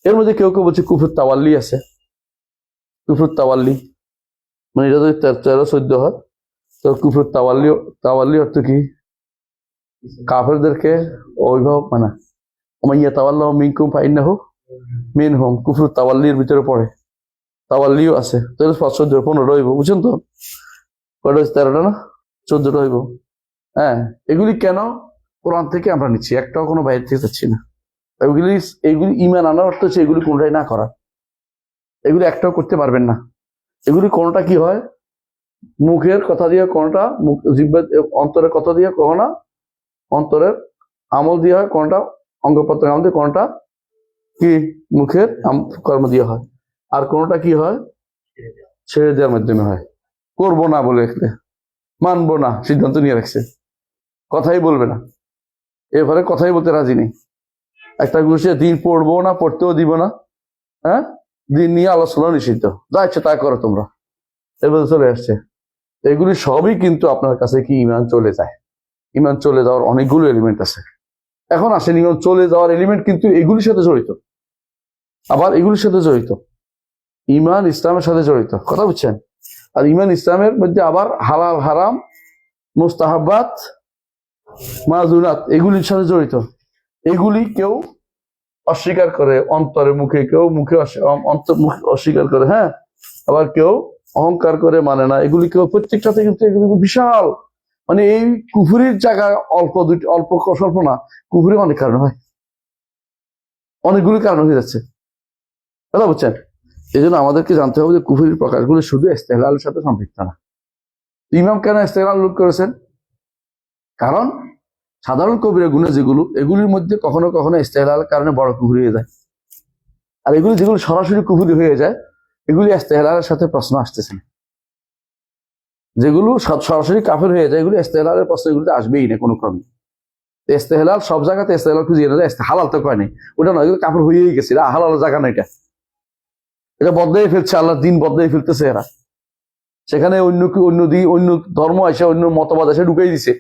এর মধ্যে কেউ কেউ বলছে কুফর তাওয়াল্লি আছে। কুফর তাওয়াল্লি মানে এটা যদি 13-14 হয় তো কুফর তাওয়াল্লি, তাওয়াল্লি অর্থ কি? কাফেরদেরকে অভিভাবক মানা। ওমাইয়া তাওয়াল্লাহু মিনকুম ফাইন্নাহু মিনহুম, কুফর তাওয়াল্লির ভিতরে পড়ে। তাওয়াল্লিও আছে, তাহলে 14-15 হইব, বুঝছেন তো? কয়টা? 13টা না 14টা হইব। হ্যাঁ, এগুলি কেন কোরআন থেকে আমরা নিচ্ছি, একটাও কোনো বাইরে থেকে যাচ্ছি না। এগুলি ঈমান আনার অর্থ হচ্ছে এগুলি কোনটাই না করা। এগুলি একটাও করতে পারবেন না। এগুলি কোনটা কি হয়? মুখের কথা দিয়ে, কোনটা জিহ্বা অন্তরের কথা দিয়ে, কোনটা অন্তরের আমল দিয়ে হয়, কোনটা অঙ্গ প্রত্যঙ্গ আমল দিয়ে, কোনটা কি মুখের কর্ম দিয়ে হয়, আর কোনটা কি হয়? ছেড়ে দেওয়ার মাধ্যমে হয়। করবো না বলে মানবো না সিদ্ধান্ত নিয়ে রাখছে, কথাই বলবে না, এবারে কথাই বলতে রাজি নেই। একটা গোষ্ঠী দিন পড়বো না, পড়তেও দিব না, হ্যাঁ, দিন নিয়ে আলোচনা নিষিদ্ধ, যা ইচ্ছে তা করো তোমরা, এভাবে চলে আসছে। এগুলি সবই কিন্তু আপনার কাছে কি ইমান চলে যায়। ইমান চলে যাওয়ার অনেকগুলো এলিমেন্ট আছে। এখন আসেন, ইমান চলে যাওয়ার এলিমেন্ট কিন্তু এগুলির সাথে জড়িত, আবার এগুলির সাথে জড়িত, ইমান ইসলামের সাথে জড়িত, কথা বুঝছেন? আর ইমান ইসলামের মধ্যে আবার হালাল হারাম মুস্তাহাবাত মাযুনাত এগুলির সাথে জড়িত। এগুলি কেউ অস্বীকার করে অন্তরে, মুখে, কেউ মুখে মুখে অস্বীকার করে, হ্যাঁ, আবার কেউ অহংকার করে মানে না। এগুলি কেউ প্রত্যেকটাতে কিন্তু এগুলি বিশাল, মানে এই কুফুরির জায়গা অল্প দুটি, অল্প স্বল্প না, কুফুরি অনেক কারণ হয়, অনেকগুলি কারণ হয়ে যাচ্ছে, কথা বুঝছেন? এই জন্য আমাদেরকে জানতে হবে যে কুফুরির প্রকারগুলি শুধু ইস্তেহলালের সাথে সম্পৃক্ত না। ইমাম কেন ইস্তেহলাল উল্লেখ করেছেন? কারণ সাধারণ কবিরা গুনাহ যেগুলো, এগুলির মধ্যে কখনো কখনো ইস্তেহলালের কারণে বড় কুফরি হয়ে যায়। আর এগুলি যেগুলো সরাসরি কুফরি হয়ে যায়, এগুলি ইস্তেহলালের সাথে প্রশ্ন আসতেছে না। যেগুলো সরাসরি কাফের হয়ে যায়, এগুলি ইস্তেহলালের প্রশ্ন এগুলিতে আসবেই না কোনো ক্রমে। ইস্তেহলাল সব জায়গাতে ইস্তেহলাল খুঁজিয়ে না যায়, হালাল তো কয় নাই, ওটা নয়, এগুলো কাফের হয়েই গেছে, হালালের জায়গা না, এটা বদলাই ফেলছে, আল্লাহর দিন বদলাই ফেলতেছে এরা। সেখানে অন্য ধর্ম আসে, অন্য মতবাদ আসে ঢুকাই দিছে,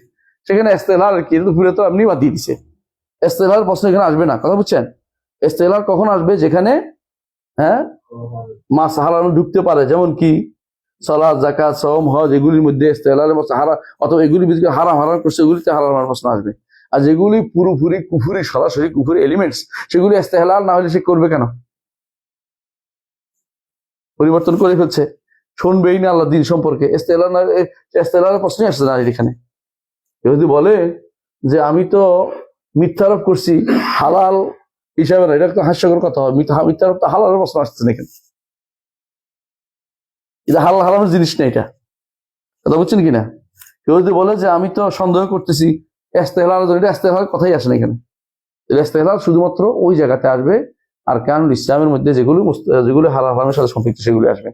সেখানে ইস্তেহলাল কি পুরো তো এমনি বাদ দিয়ে দিছে। ইস্তেহলাল প্রশ্ন এখানে আসবে না, কথা বুঝছেন? ইস্তেহলাল কখন আসবে? যেখানে হ্যাঁ মাস হারানো ঢুকতে পারে, যেমন কি সালাত, যাকাত, সওম, হজ, এগুলির মধ্যে ইস্তেহলালের প্রশ্ন অথবা এগুলি হারাম করছে, এগুলিতে হারাম প্রশ্ন আসবে। আর যেগুলি পুরোপুরি কুফুরি, সরাসরি কুফুরি এলিমেন্টস, সেগুলি ইস্তেহলাল না হলে সে করবে কেন? পরিবর্তন করে ফেলছে, শুনবেই না আল্লাহ দিন সম্পর্কে। ইস্তেহলালের প্রশ্নই আসছে না এখানে। কেউ যদি বলে যে আমি তো মিথ্যারোপ করছি হালাল হিসাবে না, এটা তো হাস্যকর কথা হয়। মিথ্যারোপ তো হালালের প্রশ্ন আসছে না এখানে, এটা হালাল হারামের জিনিস না, এটা কথা বুঝছেন কিনা? কেউ যদি বলে যে আমি তো সন্দেহ করতেছি, ইস্তেহলাল, এটা ইস্তেহলালের কথাই আসে না এখানে। ইস্তেহলাল শুধুমাত্র ওই জায়গাতে আসবে আরকানুল ইসলামের মধ্যে যেগুলো হালাল হারামের সাথে সম্পৃক্ত, সেগুলো আসবে।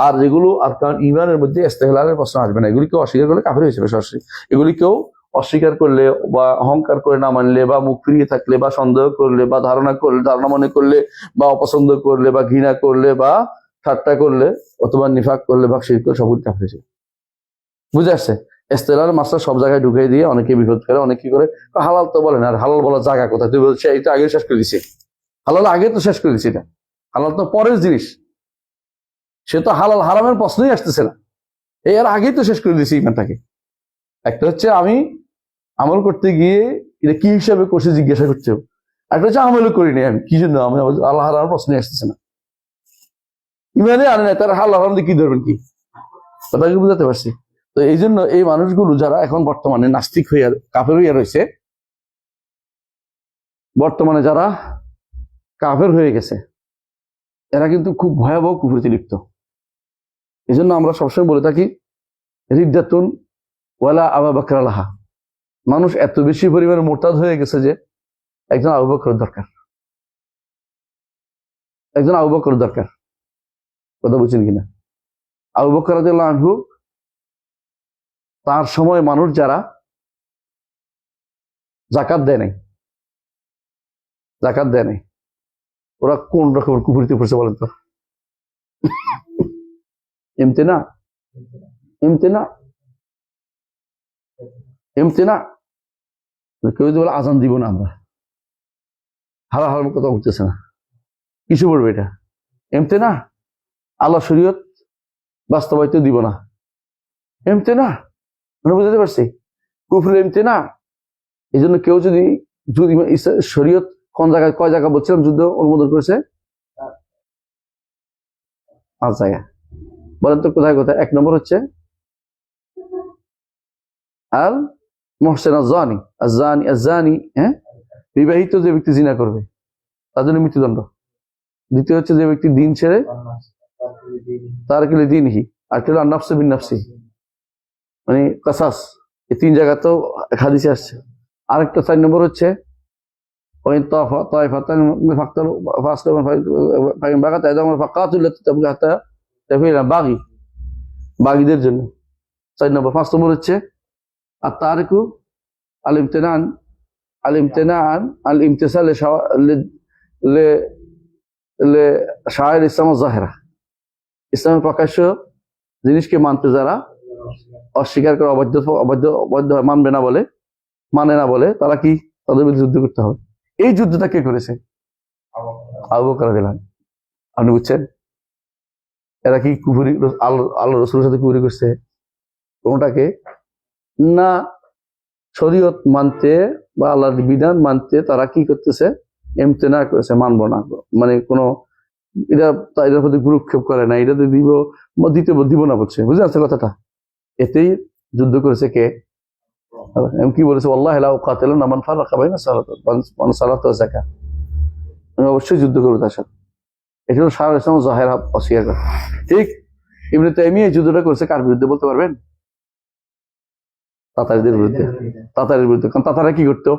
আর যেগুলো আরকানুল ঈমানের মধ্যে ইস্তেহলালের প্রশ্ন আসবে না, এগুলি কেউ অস্বীকার করলে কাফির হয়ে যাবে সরাসরি। এগুলি কেউ অস্বীকার করলে বা অহংকার করে না মানলে বা মুখ ফিরিয়ে থাকলে বা সন্দেহ করলে বা ধারণা মনে করলে বা অপছন্দ করলে বা ঘৃণা করলে বা ঠাট্টা করলে অথবা নিফাক করলে বা শিরক করলে সবগুলি কাফির হয়ে যাবে। বুঝে আসছে? ইস্তেহলাল মাসলা সব জায়গায় ঢুকিয়ে দিয়ে অনেকে বিপদ করে, অনেক কি করে, হালাল তো বলেন, আর হালাল বলার জায়গা কোথায়? তুই বলছে এটা আগে শেষ করে দিছে, হালাল আগে তো শেষ করে দিছি, এটা হালাল তো পরের জিনিস, সে তো হালাল হারামের প্রশ্নই আসতেছে না, এই আর আগেই তো শেষ করে দিছি ইমানটাকে। একটা হচ্ছে আমি আমল করতে গিয়ে এটা কি হিসাবে করছি জিজ্ঞাসা করতে হবে, একটা হচ্ছে আমলও করিনি আমি, কি জন্য আমি আল্লাহ হারামের প্রশ্নই আসতেছে না, ইমানে আনে না, তার হালাল হারাম দিয়ে কি ধরবেন, কি কথাকে বুঝাতে পারছি? তো এই জন্য এই মানুষগুলো যারা এখন বর্তমানে নাস্তিক হইয়া কাফের হইয়া রয়েছে, বর্তমানে যারা কাফের হয়ে গেছে, এরা কিন্তু খুব ভয়াবহ কুফরিতে লিপ্ত। এই জন্য আমরা সবসময় বলে থাকি রিদ্দাতুন ওয়ালা আবু বকর লাহা। মানুষ এত বেশি পরিমাণে মোরতাদ হয়ে গেছে যে একজন আবু বকর দরকার, একজন আবু বকর দরকার, কথা বুঝছেন কিনা? আবু বকর রাদিয়াল্লাহু আনহু, তার সময় মানুষ যারা যাকাত দেয় নাই, ওরা কোন রকম কুফরিতে পড়ছে বলেন তো? ইমতিনা কেউ যদি বলে আজান দিব না আমরা, হারা হারার কথা উঠতেছে না, কিছু বলবে এটা ইমতিনা, আল্লাহ শরীয়ত বাস্তবায়িত দিব না, ইমতিনা, মানে বুঝতে পারছি কুফরি ইমতিনা। এই জন্য কেউ যদি শরীয়ত কোন জায়গায় কয় জায়গা বলছিলাম যুদ্ধ অনুমোদন করেছে, 5 জায়গা, বলেন তো কোথায় কোথায়? 1 নম্বর হচ্ছে আল মুহসিন আজ-জানি, হ্যাঁ, বিবাহিত যে ব্যক্তি জিনা করবে তার জন্য মৃত্যুদণ্ড। দ্বিতীয় হচ্ছে যে ব্যক্তি দিন ছেড়ে তারকুল দীনহি, আর একটা হলো আন-নাফসু বিন-নাফসি, মানে কাসাস। এই 3 জায়গা তো হাদিসে আসছে। আরেকটা 4 নম্বর হচ্ছে ওয়াইন তাইফাতান ফাকতালু ফাসলাম ফাইন বাগাত আইদাম ফাকাতুল লাতি তাবগা হাতা তাফিলা বাগীদের জন্য 4 নম্বর। 5 নম্বর হচ্ছে আত-তারিকু আল-ইমতিনান আল-ইমতিসাল লে শায়ের ইসলাম জাহেরা, ইসলামের প্রকাশ্য জিনিসকে মানতে যারা অস্বীকার করে অবাধ্য অবাধ্য অবাধ্য হয়, মানবে না বলে, মানে না বলে, তারা কি, তাদের বিরুদ্ধে যুদ্ধ করতে হবে। এই যুদ্ধটা কে করেছে? আবু বকর রাদিয়াল্লাহু আনহু। আপনি বুঝছেন? এরা কি কুফরি, আল্লাহ রসুলের সাথে কুফরি করছে? কোনটাকে না, শরীয়ত মানতে বা আল্লাহর বিধান মানতে তারা কি করতেছে? এমতেনা করেছে, মানবো না, মানে কোনো এটা এটার প্রতি গুরুক্ষেপ করে না, এটাতে দিব দিব না বলছে। বুঝে আসছে কথাটা? এতেই যুদ্ধ করেছে কে? কি বলেছে? আল্লাহ কাতিলুন মান ফারাকা বাইনা সালাত ওয়া যাকাত। আমি অবশ্যই যুদ্ধ করবো তার সাথে। এটা হলো শাহ ইসলাম জাহের অস্বীকার করে। ঠিক ইবনে তাইমিয়া এই যুদ্ধটা করেছে কার বিরুদ্ধে বলতে পারবেন? তাতারদের বিরুদ্ধে। তাতারের বিরুদ্ধে। কারণ তাতারা কি করতো?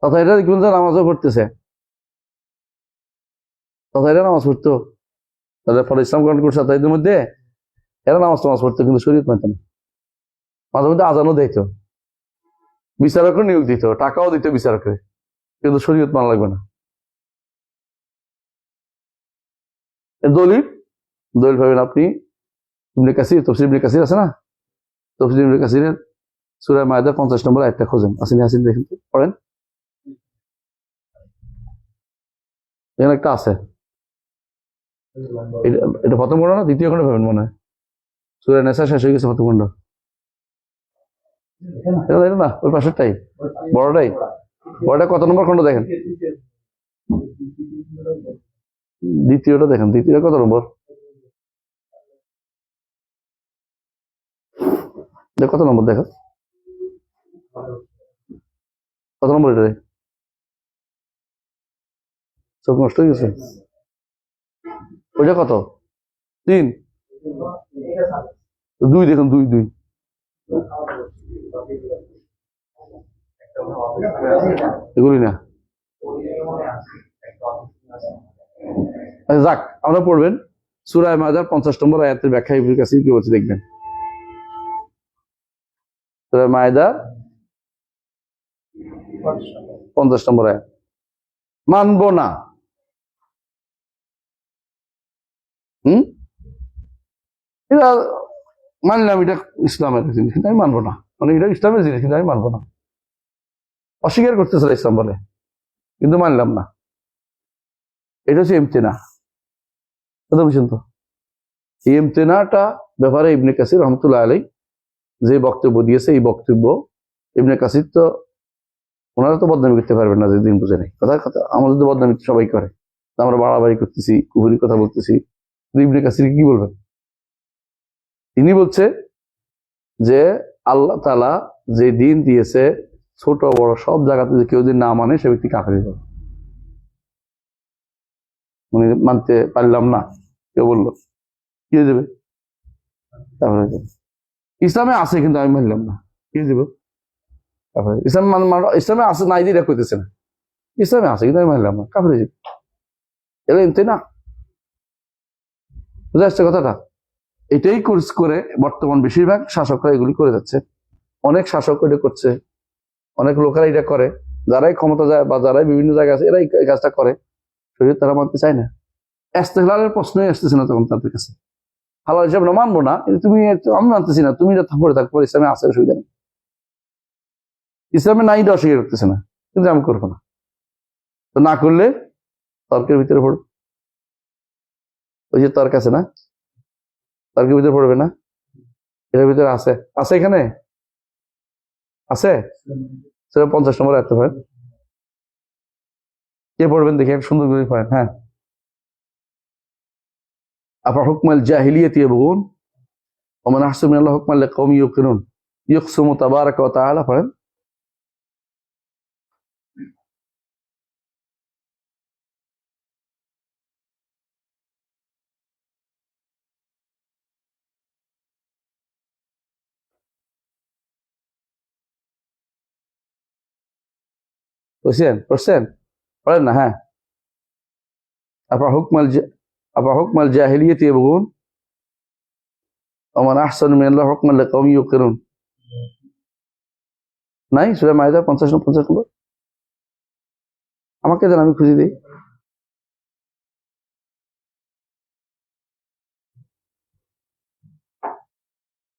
তাতারিরা কিন্তু নামাজও পড়তেছে, তাতারিরা নামাজ পড়তো, তাদের ফলে ইসলাম গ্রহণ করছে তাদের মধ্যে, এরা নামাজ পড়তো কিন্তু শরীয়ত মানতো না। মাঝে মধ্যে আজানও দিত, বিচারকও নিয়োগ দিত, টাকাও দিত বিচারকের, কিন্তু শরীয়ত মানা লাগবে না। দলিল দলিল পাবেন আপনি ইবনে কাসির, তাফসীর ইবনে কাসির আছে না, তাফসীর ইবনে কাসিরের সূরা মায়দা 50 নম্বর আয়াতটা খোঁজেন, আসেন আসেন দেখেন তো, পড়েন। এখানে একটা আছে, এটা প্রথম খণ্ড না দ্বিতীয় খণ্ড পাবেন মনে হয়, সূরা নিসা শেষ হয়ে গেছে প্রথম খণ্ড। এটা না, ওই পাশেরটাই, বড়টাই। বড়টা কত নম্বর খণ্ড দেখেন, দ্বিতীয়টা দেখেন, দ্বিতীয় কত নম্বর, কত নম্বর দেখো, কত নম্বর এটা? চোখ নষ্ট হয়ে গেছে। ওইটা কত? 3, 2 দেখুন, 2 এগুলি না। যাক, আমরা পড়বেন সূরা মায়দার 50 নম্বর আয়াতের ব্যাখ্যা ইবনে কাসির কি বলছে দেখবেন। সূরা মায়দার 50 নম্বর আয়াত, মানবো না। এটা মানলাম, এটা ইসলামের জিনিস কিন্তু আমি মানবো না, মানে এটা ইসলামের জিনিস কিন্তু আমি মানবো না, অস্বীকার করতেছে ইসলাম বলে, কিন্তু মানলাম না। এটা হচ্ছে ইমতেনা। কথা বুঝছেন তো? এই ইমতেনাটা ব্যাপারে ইবনে কাসির রহমতুল্লাহ আলাইহি যে বক্তব্য দিয়েছে, এই বক্তব্য ইবনে কাসির তো, ওনারা তো বদনামি করতে পারবেন না, যেদিন বুঝে নেই কথা কথা, আমাদের তো বদনামি সবাই করে, আমরা বাড়াবাড়ি করতেছি, কুহুরি কথা বলতেছি, ইবনে কাসির কি বলবেন? তিনি বলছে যে আল্লাহ তাআলা যে দিন দিয়েছে, ছোট বড় সব জায়গাতে যে কেউ যদি না মানে সে ব্যক্তি কাফের হয়ে যাবে। মানে মানতে পারলাম না, কেউ বললো, কি হয়ে যাবে? কাফের হয়ে যাবে। ইসলামে আছে কিন্তু আমি মানলাম না, কি হয়ে যাবে? কাফের। ইসলামে আছে নাই দিয়ে কইতেছে না, ইসলামে আছে কিন্তু আমি মানলাম না, কাফের হয়ে যাবে। এটা এমতে না, বুঝে আসছে কথাটা? এটাই কোর্স করে বর্তমান বেশিরভাগ শাসকরা এগুলি করে যাচ্ছে, অনেক শাসক এটা করছে, অনেক লোকেরা এটা করে, যারাই ক্ষমতা যায় বা যারাই বিভিন্ন জায়গায় আছে, এরাই এই কাজটা করে, শরীয়ত তারা মানতে চায় না। ইস্তেগলালের প্রশ্নই আসতেছে না তখন তাদের কাছে, হালাল হিসাব না মানবো না, তুমি আমি মানতেছি না, তুমি এটা পড়ে থাকবো, ইসলামে আছে অসুবিধা নেই, ইসলামে নাই এটা অস্বীকার করতেছে না, কিন্তু আমি করবো না, তো না করলে তর্কের ভিতরে পড়বে, ওই যে তর্ক আছে না, তর্কের ভিতরে পড়বে না, এটার ভিতরে আছে, আছে এখানে আছে, সেটা 50 নম্বর আয়াত পড়েন, কে পড়বেন দেখি, এক সুন্দর করে পড়েন। হ্যাঁ, আফা হুকমাল জাহিলিয়াতি ইয়াবগুন ওয়া মান আহসানু মিনাল্লাহি হুকমান লিকাওমিন ইউকিনুন ইয়কসিমু তাবারাকা ওয়া তাআলা, পড়েন। পড়ছেন পড়েন না? হ্যাঁ, আফা হুকমাল জাহিলিয়াতি ইয়াবগুন ওয়া মান আহসানু মিনাল্লাহি হুকমান লিকাওমিন ইউকিনুন, নাই সূরা মায়দা 50 নম্বর, আমাকে দেন, আমি খুঁজে দিই।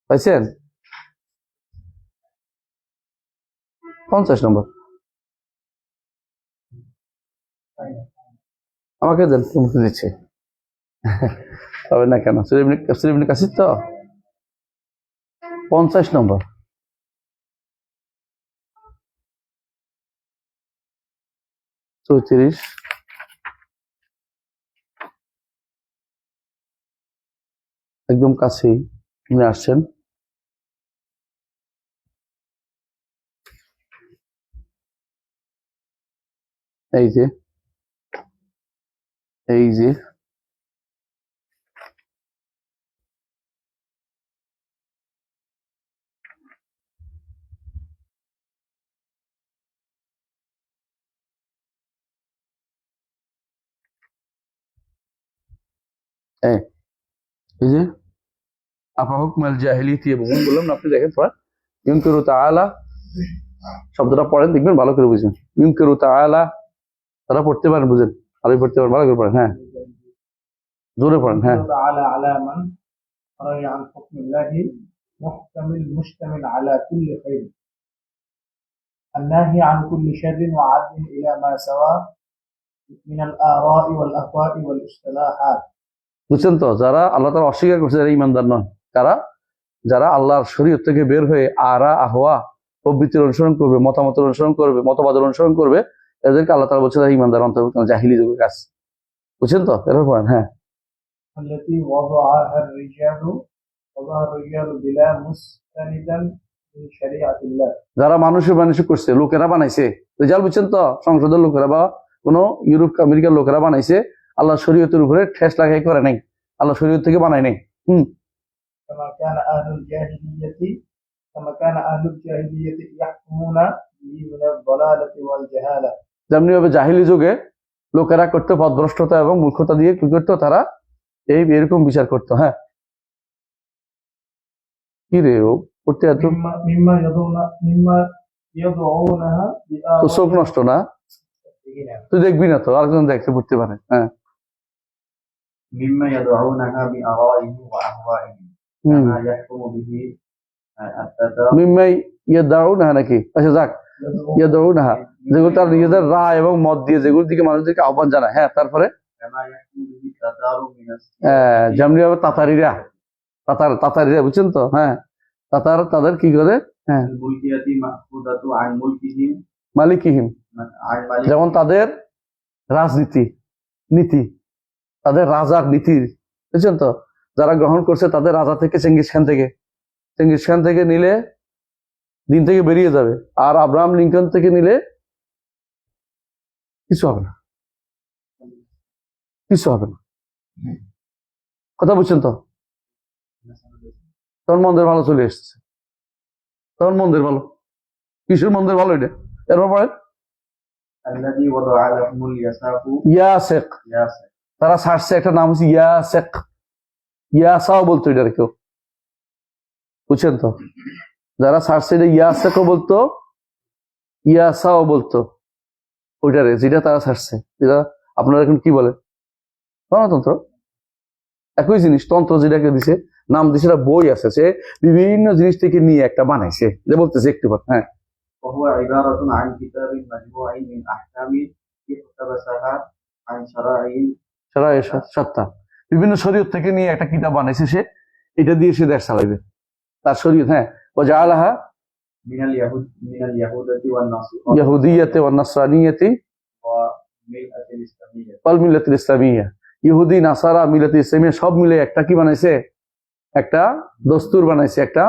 পাইছেন? 50 নম্বর আমাকে দেন, তোমাকে দিচ্ছে হবে না কেন? সুলেইমান কাসির তো 50 নম্বর। চৌত্রিশ, একদম কাছেই আপনি আসছেন। এই যে এই যে এই এই যে আফাহুকমাল জাহিলিয়াতি, বললাম না, আপনি দেখেন পড়া ইউনকিরু তাআলা শব্দটা পড়েন, দেখবেন ভালো করে বুঝবেন। ইউনকিরু তাআলা, তারা পড়তে পারেন, বুঝেন, আরবি পড়তে পারেন, ভালো করে পড়েন। হ্যাঁ, জোরে পড়েন। হ্যাঁ, تعالى على من خرج عن حكم الله محتمل مشتمل على كل خير الناهي عن كل شر وعدل إلى ما سواه من الآراء والأهواء والاصطلاحات। বুঝছেন তো? যারা আল্লাহ তাআলা অস্বীকার করছে যারা ইমানদার নয়, কারা? যারা আল্লাহর শরীয়ত থেকে বের হয়ে আরা আহওয়া প্রবৃত্তির অনুসরণ করবে, মতামতের অনুসরণ করবে, মতবাদের অনুসরণ করবে, এদেরকে আল্লাহ তাআলা বলছে যারা ইমানদার অন্তর্ভুক্ত না, জাহিলি যুগের কাজ। বুঝছেন তো? এরপর পড়েন। হ্যাঁ, التي وضعها الرجال بلا مستندا من شريعة الله। যারা মানুষের করছে, লোকেরা বানাইছে, রেজাল্ট বুঝছেন তো? সংসদের লোকেরা বা কোন ইউরোপ আমেরিকার লোকেরা বানাইছে, আল্লাহ শরীয়তের উপরে ঠেস লাগাই করে নাই, আল্লাহ শরীয়ত থেকে বানায় নাই। كما كان أهل الجاهلية يحكمون به من الضلالة والجهالة। যেমনি ভাবে জাহিলি যুগে লোকেরা করতো পথভ্রষ্টতা এবং মূর্খতা দিয়ে কি করতো, তারা এরকম বিচার করতো। হ্যাঁ, কি রে ও করতে এত مما يضعونها তো চোখ নষ্ট না, তুই দেখবি না তো, আরেকজন দেখতে পড়তে পারে। হ্যাঁ, مما يدعونها بآرائهم وأهوائهم كما يحكم به التداول মিম্মাই ইয়াদাউনা নাকি? আচ্ছা যাক, ইয়াদাউনা যেগুলো তার নিজেদের রায় এবং মত দিয়ে যেগুলোর দিকে মানুষদেরকে আহ্বান জানায়। হ্যাঁ, তারপরে كما يحكم به التداول من যেমনি ভাবে তাতারিরা বুঝছেন তো? হ্যাঁ, তাদের কি করে? হ্যাঁ, الملكية مأخوذة عن ملكهم মালিকিহিম, عن ملك যেমন তাদের রাজনীতি নীতি, তাদের রাজার নীতি, বুঝছেন তো? যারা গ্রহণ করছে তাদের রাজা থেকে চেঙ্গিস খান থেকে নিলে দিন থেকে বেরিয়ে যাবে, আর আব্রাহাম লিঙ্কন থেকে নিলে কিছু হবে না, কিছু হবে না। কথা বুঝছেন তো? তখন মন্দির ভালো চলে এসছে, তখন মন্দির ভালো, কিশোর মন্দির ভালো। এটা এরপর পরে الذي وضع لهم اليساق ইয়াসেক, ياسر তারা ছাড়ছে একটা নাম হচ্ছে ইয়াসেক, ইয়াসাও বলতো এটার কেউ, বুঝছেন তো? যারা ছাড়ছে এটা ইয়াসেকও বলতো, ইয়াসাও বলতো, ওইটারে যেটা তারা ছাড়ছে, যেটা আপনারা এখন কি বলে গণতন্ত্র, একই জিনিস। তন্ত্র যেটাকে দিছে নাম দিছে, বই আছে, সে বিভিন্ন জিনিস থেকে নিয়ে একটা বানাইছে, যে বলতেছে একটু কথা। হ্যাঁ, وهو عبارة عن كتاب مجموع من أحكام اقتبسها عن شرائع সত্তা, বিভিন্ন শরীয়ত থেকে নিয়ে একটা কিতাব বানাইছে সে, এটা দিয়ে সে দেশ চালাইবে, তার শরীয়ত। হ্যাঁ, ওয়াজালাহা من اليهودة والنصارى ইয়াহুদিয়াতে ওয়ান নাসরানিয়াতি وملة الإسلامية ওয়াল মিল্লাতিল ইসলামিয়্যা, ইহুদি নাসারা মিল্লাত ইসলামিয়্যা সব মিলে একটা কি বানাইছে, একটা দস্তুর বানাইছে, একটা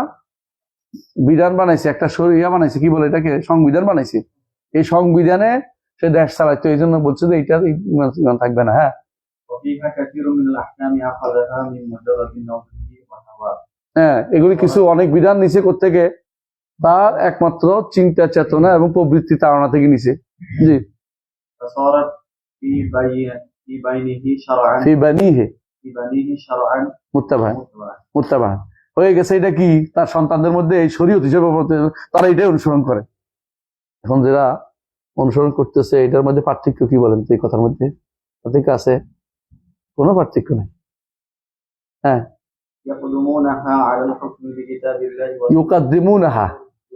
বিধান বানাইছে, একটা শরিয়া বানাইছে, কি বলে এটাকে, সংবিধান বানাইছে। এই সংবিধানে সে দেশ চালাইতো, এই জন্য বলছে যে এটা ইমান থাকবে না। হ্যাঁ, وفيها كثير من الأحكام أخذها من مجرد نظره وهواه। হ্যাঁ, এগুলি কিছু অনেক বিধান নিছে কোত্থেকে, তার একমাত্র চিন্তা চেতনা এবং প্রবৃত্তি তাড়না থেকে নিছে। জি, فصارت في بينه شرعا ফি বানিহি في بنيه شرعا মুত্তাবা'আন متبعا মুত্তাবা'আন হয়ে গেছে। এটা কি তার সন্তানদের মধ্যে এই শরীয়ত হিসেবে তারা এটাই অনুসরণ করে। এখন যারা অনুসরণ করতেছে এটার মধ্যে পার্থক্য কি বলেন তো? এই কথার মধ্যে পার্থক্য আছে? কোনো পার্থক্য নেই। হ্যাঁ, يقدمونها على الحكم بكتاب الله ইউকাদ্দিমুনাহা,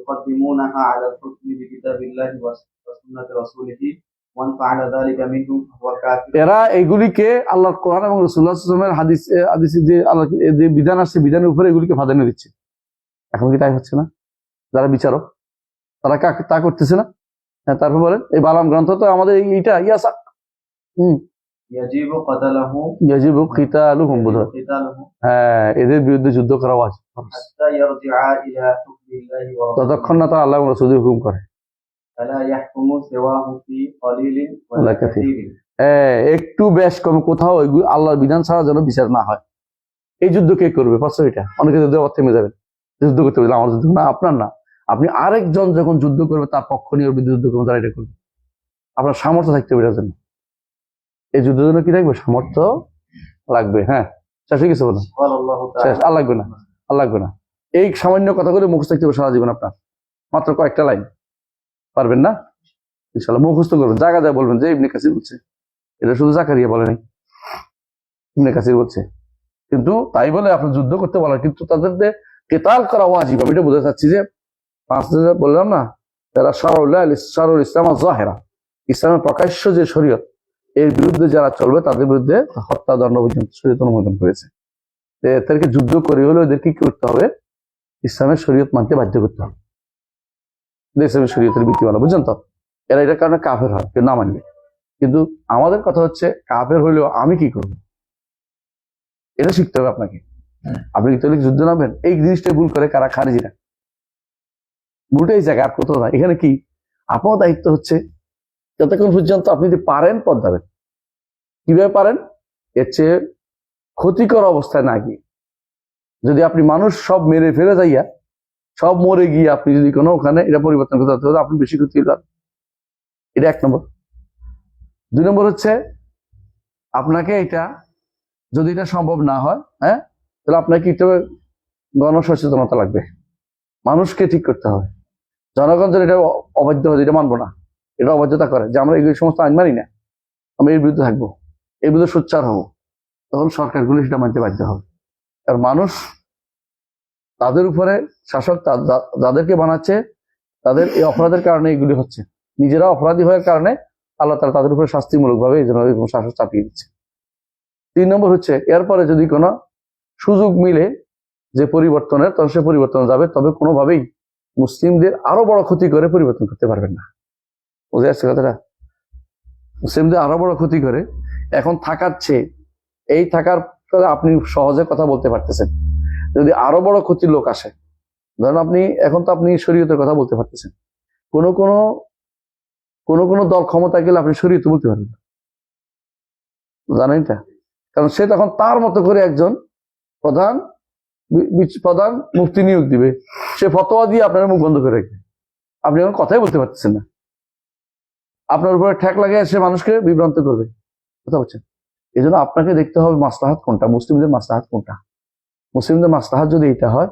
يقدمونها على الحكم بكتاب الله وسنة رسوله ومن فعل ذلك منهم فهو كافر এরা এগুলিকে আল্লাহর কোরআন এবং রাসূলুল্লাহ সাল্লাল্লাহু আলাইহি ওয়াসাল্লামের হাদিসে যে আল্লাহ যে বিধান আছে বিধানের উপরে এগুলিকে প্রাধান্য দিচ্ছে। এখন কি তাই হচ্ছে না? যারা বিচারক তারা তা করতেছে না? হ্যাঁ, তারপর বলেন এই বালাম গ্রন্থ তো আমাদের এইটা ইয়াসা يجب قتله ইয়াজিবু কিতালুহুম বুধ, قتاله হ্যাঁ এদের বিরুদ্ধে যুদ্ধ করা ওয়াজিব حتى يرجع إلى حكم الله ورسوله ততক্ষণ না তারা আল্লাহ এবং রাসূলের হুকুম করে। فلا يحكم سواه في قليل ولا ولا كثير। كثير হ্যাঁ, একটু বেশ কম কোথাও এগুলো আল্লাহর বিধান ছাড়া যেন বিচার না হয়। এই যুদ্ধ কে করবে? প্রশ্ন এটা। অনেকে যুদ্ধ থেমে যাবেন, যুদ্ধ করতে বললে আমার যুদ্ধ না, আপনার না। আপনি আরেকজন যখন যুদ্ধ করবে তার পক্ষ নিয়ে বিরুদ্ধে যুদ্ধ করবেন, তারা এটা করবে। আপনার সামর্থ্য থাকতে হবে এটার জন্য। এই যুদ্ধের জন্য কি লাগবে? সামর্থ্য লাগবে। হ্যাঁ, শেষ হয়ে গেছে বলুন, قال الله শেষ। تعالى আর লাগবে না, আর লাগবে না। এই সামান্য কথাগুলো মুখস্থ থাকতে হবে সারা জীবন আপনার, মাত্র কয়েকটা লাইন। পারবেন না? ইনশাআল্লাহ মুখস্থ করবেন, জায়গা যায় বলবেন যে ইবনে কাসির বলছে, এটা শুধু জাকারিয়া বলে নাই, ইবনে কাসির বলছে। কিন্তু তাই বলে আপনার যুদ্ধ করতে বলা, কিন্তু তাদের কেতাল করা ওয়াজিব। আমি এটা বোঝাতে চাচ্ছি যে পাঁচ বললাম না, যারা শারউল ইসলাম যাহেরা, ইসলামের প্রকাশ্য যে শরীয়ত, এর বিরুদ্ধে যারা চলবে তাদের বিরুদ্ধে হত্যা দণ্ড পর্যন্ত শরীয়ত অনুমোদন করেছে। এদেরকে যুদ্ধ করে হলেও এদেরকে কি করতে হবে? ইসলামের শরীয়ত মানতে বাধ্য করতে হবে, ইসলামের শরীয়তের বিধিমালা, বুঝছেন তো? এরা এটার কারণে কাফের হয়, কেউ না মানবে। কিন্তু আমাদের কথা হচ্ছে কাফের হইলেও আমি কি করবো, এটা শিখতে হবে আপনাকে। আপনি কি তাহলে যুদ্ধ নামবেন? এই জিনিসটা ভুল করে কারা? খারিজিরা। ভুলটা এই জায়গায়, আর কোথাও না। এখানে কি আপনার দায়িত্ব হচ্ছে যতক্ষণ পর্যন্ত আপনি যদি পারেন পথ যাবেন। কিভাবে পারেন? এর চেয়ে ক্ষতিকর অবস্থায় না গিয়ে, যদি আপনি মানুষ সব মেরে ফেলে যাইয়া সব মরে গিয়ে আপনি যদি কোনো ওখানে এটা পরিবর্তন করতে হতে আপনি বেশি ক্ষতি হলেন। এটা এক নম্বর। দুই নম্বর হচ্ছে আপনাকে এটা যদি এটা সম্ভব না হয়, হ্যাঁ, তাহলে আপনাকে কি হবে? গণসচেতনতা লাগবে, মানুষকে ঠিক করতে হবে। জনগণ যেন এটা অবাধ্য হয়, এটা মানবো না, এটা অবাধ্যতা করে যে আমরা এই সমস্ত আইন মানি না, আমরা এর বিরুদ্ধে থাকবো, এর বিরুদ্ধে সোচ্চার হবো, তখন সরকারগুলো সেটা মানতে বাধ্য হবে। আর মানুষ তাদের উপরে শাসক যাদেরকে বানাচ্ছে, তাদের এই অপরাধের কারণে এগুলি হচ্ছে। নিজেরা অপরাধী হওয়ার কারণে আল্লাহ তাআলা তাদের উপরে শাস্তিমূলক ভাবে এই জন্য শাসক চাপিয়ে দিচ্ছে। তিন নম্বর হচ্ছে এরপরে যদি কোনো সুযোগ মিলে যে পরিবর্তনের, তখন সে পরিবর্তন যাবে, তবে কোনোভাবেই মুসলিমদের আরো বড় ক্ষতি করে পরিবর্তন করতে পারবেন না। বুঝে আসছে কথাটা? মুসলিমদের আরো বড় ক্ষতি করে এখন থাকার চেয়ে এই থাকার আপনি সহজে কথা বলতে পারতেছেন। যদি আরো বড় ক্ষতির লোক আসে, ধরেন আপনি এখন তো আপনি শরীয়তের কথা বলতে পারতেছেন, কোনো কোনো দল ক্ষমতা গেলে আপনি শরীয়ত বলতে পারবেন না, জানেন এটা? কারণ সে তখন তার মতো করে একজন প্রধান মুফতি নিয়োগ দিবে, সে ফতোয়া দিয়ে আপনার মুখ বন্ধ করে রাখবে, আপনি এখন কথাই বলতে পারতেছেন না। আপনার উপরে ঠেক লাগিয়ে সে মানুষকে বিভ্রান্ত করবে, কথা বলছেন? এই জন্য আপনাকে দেখতে হবে মাসলাহাত কোনটা, মুসলিমদের মাসলাহাত কোনটা। মুসলিমদের মাসলাহাত যদি এটা হয়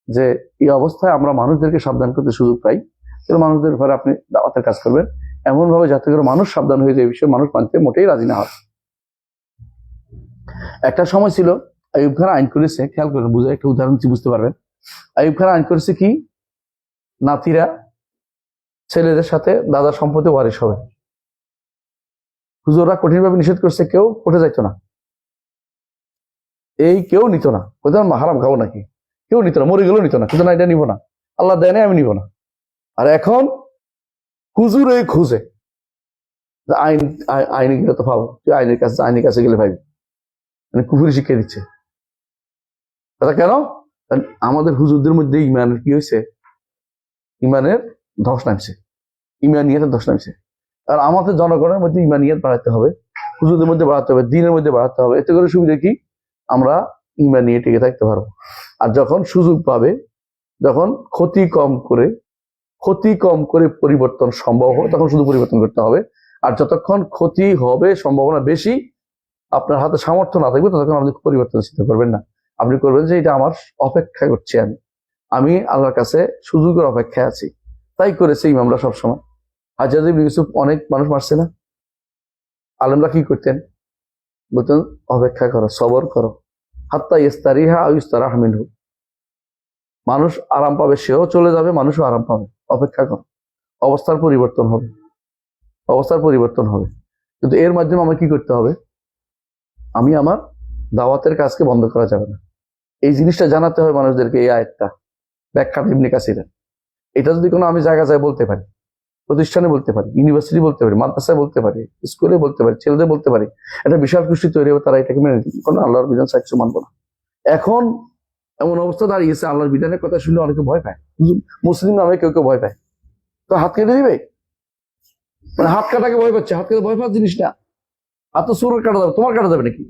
যে এই অবস্থায় আমরা মানুষদেরকে সাবধান করতে সুযোগ পাই, তাহলে মানুষদের উপরে আপনি দাওয়াতের কাজ করবেন এমন ভাবে যাতে করে মানুষ সাবধান হয়ে যায়, এই বিষয়ে মানুষ মানতে মোটেই রাজি না হয়। একটা সময় ছিল আইয়ুব খান আইন করেছে, খেয়াল করেন, বুঝে একটা উদাহরণ বুঝতে পারবেন। আইয়ুব খান আইন করেছে কি, নাতিরা ছেলেদের সাথে দাদার সম্পত্তি ওয়ারিশ হবে। হুজুররা কঠিনভাবে নিষেধ করছে, কেউ কোর্টে যাইতো না, এই কেউ নিত না, কোথাও হারাম খাবো নাকি, কেউ নিত না, মরে গেলেও নিত না, কিন্তু না এটা নিব না, আল্লাহ দেয় না আমি নিব না। আর এখন হুজুর এই খুঁজে আইনে গেলে তো পাবো, তুই আইনের কাছে গেলে ভাবি, মানে কুফুরি শিক্ষা দিচ্ছে। তারা কেন? আমাদের হুজুরদের মধ্যে ইমানের কি হয়েছে? ইমানের ধস নামছে, ইমানিয়াতের ধস নামছে। আর আমাদের জনগণের মধ্যে ইমানিয়াত বাড়াতে হবে, হুজুরদের মধ্যে বাড়াতে হবে, দিনের মধ্যে বাড়াতে হবে। এতে করে সুবিধা কি? আমরা ইমান নিয়ে টিকে থাকতে পারবো। আর যখন সুযোগ পাবে, যখন ক্ষতি কম করে পরিবর্তন সম্ভব হবে, তখন শুধু পরিবর্তন করতে হবে। আর যতক্ষণ ক্ষতি হবে সম্ভাবনা বেশি, আপনার হাতে সামর্থ্য না থাকবে, ততক্ষণ আপনি পরিবর্তন চিন্তা করবেন না। আপনি করবেন যে এটা আমার অপেক্ষা করছি, আমি আল্লাহর কাছে সুযোগের অপেক্ষায় আছি। তাই করেছে ইমামরা সবসময়। হাজ্জাজ ইবনে ইউসুফ অনেক মানুষ মারছে না, আলেমরা কি করতেন? বলতেন অপেক্ষা করো, সবর করো, হাত্তা ইস্তারিহা আও ইস্তারাহ মিনহু। মানুষ আরাম পাবে, সেও চলে যাবে, মানুষও আরাম পাবে। অপেক্ষা করো, অবস্থার পরিবর্তন হবে, অবস্থার পরিবর্তন হবে। কিন্তু এর মাধ্যমে আমার কি করতে হবে? আমি আমার দাওয়াতের কাজকে বন্ধ করা যাবে না। এই জিনিসটা জানাতে হয় মানুষদেরকে। এই আয়াতটা ব্যাখ্যা ইবনে কাসিরের, এটা যদি কোনো আমি জায়গা যায় বলতে পারি, প্রতিষ্ঠানে বলতে পারি, ইউনিভার্সিটি বলতে পারি, মাদ্রাসায় বলতে পারি, স্কুলে বলতে পারি, ছেলেদের বলতে পারি, একটা বিশাল গোষ্ঠী তৈরি হবে, তারা এটাকে মেনে নিবে। কোনো আল্লাহর বিধান সাহায্য মানবো না। এখন এমন অবস্থা দাঁড়িয়েছে, আল্লাহর বিধানের কথা শুনলে অনেকে ভয় পায়। মুসলিম নামে কেউ কেউ ভয় পায়, তো হাত কেটে দিবে। মানে হাত কাটাকে ভয় পাচ্ছে। হাত কেটে ভয় পাওয়ার জিনিস না। হাত তো সুরের কাটা যাবে, তোমার কাটা যাবে নাকি?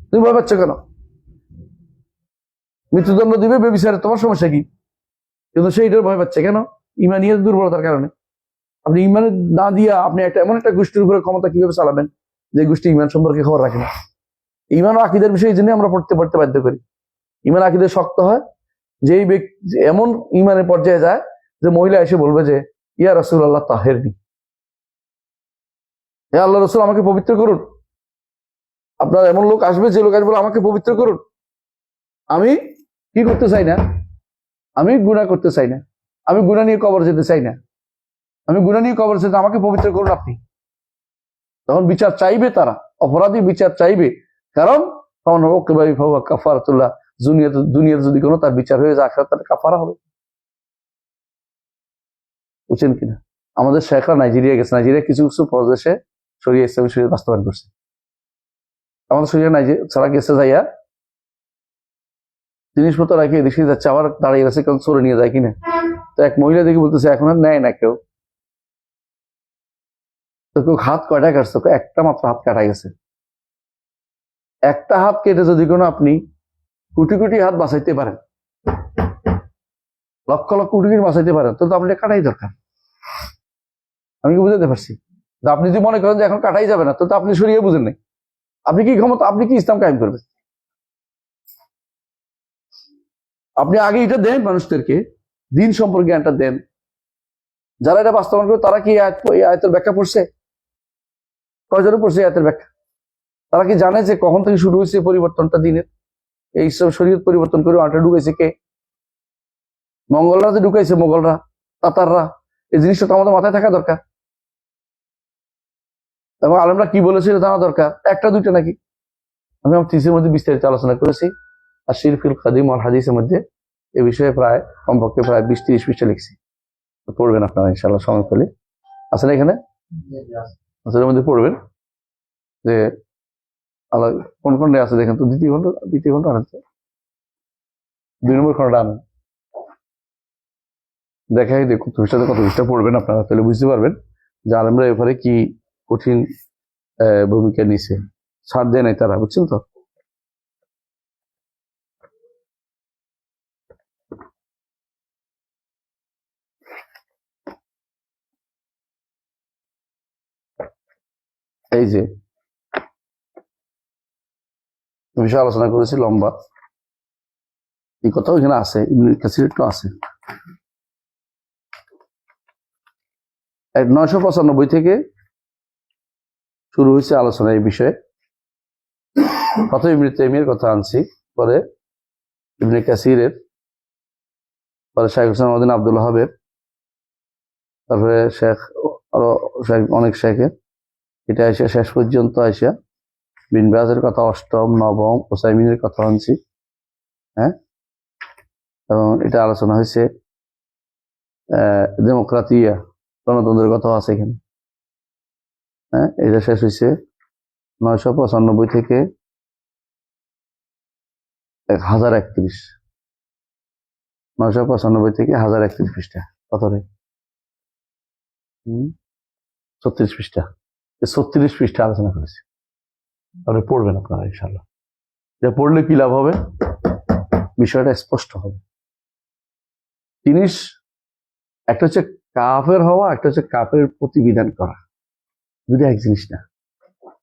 তুমি ভয় পাচ্ছ কেন? মৃত্যুদণ্ড দিবে বেবিচারে, তোমার সমস্যা কি? কিন্তু সেইটার ভয় পাচ্ছে কেন? ইমানিয়াত দুর্বলতার কারণে। আপনি ইমান না দিয়া আপনি একটা এমন একটা গোষ্ঠীর উপরে ক্ষমতা কিভাবে চালাবেন যে গোষ্ঠী ইমান সম্পর্কে খবর রাখে না? ইমান ও আকীদার বিষয়ে এই জন্য আমরা পড়তে বাধ্য করি। ইমান আকীদা শক্ত হয় যেই ব্যক্তি এমন ইমানের পর্যায়ে যায় যে মহিলা এসে বলবে যে ইয়া রাসূলুল্লাহ তাহেরনি, হে আল্লাহ রাসূল আমাকে পবিত্র করুন। আপনার এমন লোক আসবে, যে লোক আসবে আমাকে পবিত্র করুন। আমি কি করতে চাই না, আমি গুনাহ করতে চাই না, আমি গুনাহ নিয়ে কবর যেতে চাই না, আমি গুনাহ নিয়ে কবর যেতে, আমাকে পবিত্র করুন আপনি। তখন বিচার চাইবে তারা, অপরাধী বিচার চাইবে। কারণ কাফারাতুল্লাহ, দুনিয়ার যদি কোনো তার বিচার হয়ে যায়, আখিরাতে তার কাফারা হবে। বুঝছেন কিনা? আমাদের শেখরা নাইজেরিয়া গেছে, নাইজেরিয়া কিছু কিছু প্রদেশে শরিয়া ইসলামী শরীয়ত বাস্তবায়ন করছে। আমাদের শরিয়া নাইজেরিয়া ছাড়া গেছে, যাইয়া জিনিসপত্র রাখি এদেশে যাচ্ছে, আবার দাঁড়িয়ে গেছে কারণ চোরে নিয়ে যায় কিনা। তো এক মহিলা দেখে বলতেছে এখন আর নেয় না কেউ। তো কেউ হাত কয়টা কাটছে? একটা মাত্র হাত কাটা গেছে। একটা হাত কেটে যদি কোনো আপনি কোটি কোটি হাত বাঁচাইতে পারেন, লক্ষ লক্ষ কোটি কোটি বাঁচাইতে পারেন, তো আপনি কাটাই দরকার। আমি কি বুঝাতে পারছি? আপনি যদি মনে করেন যে এখন কাটাই যাবে না, তো আপনি সরিয়ে বুঝেন নাই। আপনি কি ক্ষমতা, আপনি কি ইসলাম কায়েম করবেন? আপনি আগে এটা দেন মানুষদেরকে, দিন সম্পর্কে জ্ঞানটা দেন। যারা এটা বাস্তবায়ন করে তারা কি এই আয়াতের ব্যাখ্যা পড়ছে? কয়জনে পড়ছে আয়াতের ব্যাখ্যা? তারা কি জানে যে কখন থেকে শুরু হয়েছে পরিবর্তনটা দিনের? এই সব শরীয়ত পরিবর্তন করে আটা ঢুকাইছে কে? মঙ্গলরা যে ঢুকাইছে, মোগলরা, তাতাররা। এই জিনিসটা তো আমাদের মাথায় থাকা দরকার। এবং আলেমরা কি বলেছে জানা দরকার। একটা দুইটা নাকি? আমি আমার থিসিসের মধ্যে বিস্তারিত আলোচনা করেছি। আর শিরফিল কাদিম ওয়াল হাদিসের মধ্যে এই বিষয়ে প্রায় কমপক্ষে প্রায় 20-30 পৃষ্ঠা লিখছি। পড়বেন আপনারা ইনশাআল্লাহ সময় পেলে। আসলে এখানে আসলে মধ্যে পড়বেন যে আল্লাহ কোন খন্ডে আছে দেখেন তো। দ্বিতীয় খন্ড আনছে, 2 নম্বর খন্ডটা আনেন, দেখাই দেখুন পৃষ্ঠাতে কত পৃষ্ঠা পড়বেন আপনারা, তাহলে বুঝতে পারবেন যে আলেমরা এবারে কি কঠিন ভূমিকা নিছে। ছাড় দেয় নাই তারা, বুঝছেন তো? এই যে বিষয় আলোচনা করেছি লম্বা, এই কথাও এখানে আছে, ইবনে কাসির একটু আছে। 995 থেকে শুরু হয়েছে আলোচনা এই বিষয়ে। প্রথমে ইবনে তাইমিয়ার কথা আনছি, পরে ইবনে কাসিরের, পরে শাইখ হোসেন মদিন আব্দুল ওয়াহাবের, তারপরে শেখ আরো অনেক শেখের, এটা এসে শেষ পর্যন্ত আসা বিন বাজের কথা, অষ্টম নবম ওসাইমিনের কথা আনছি। হ্যাঁ, এবং এটা আলোচনা হয়েছে ডেমোক্রাতিয়া, গণতন্ত্রের কথাও আছে এখানে। হ্যাঁ, এটা শেষ হয়েছে 995 থেকে 1031, 995 থেকে 1031 পৃষ্ঠা। কত রে? 36 পৃষ্ঠা। 36 পৃষ্ঠা আলোচনা করেছে। তাহলে পড়বেন আপনারা ইনশাল্লাহ। যে পড়লে কি লাভ হবে? বিষয়টা স্পষ্ট হবে। জিনিস একটা হচ্ছে কাফের হওয়া, একটা হচ্ছে কাফের প্রতিবিধান করা, দুটো এক জিনিস না।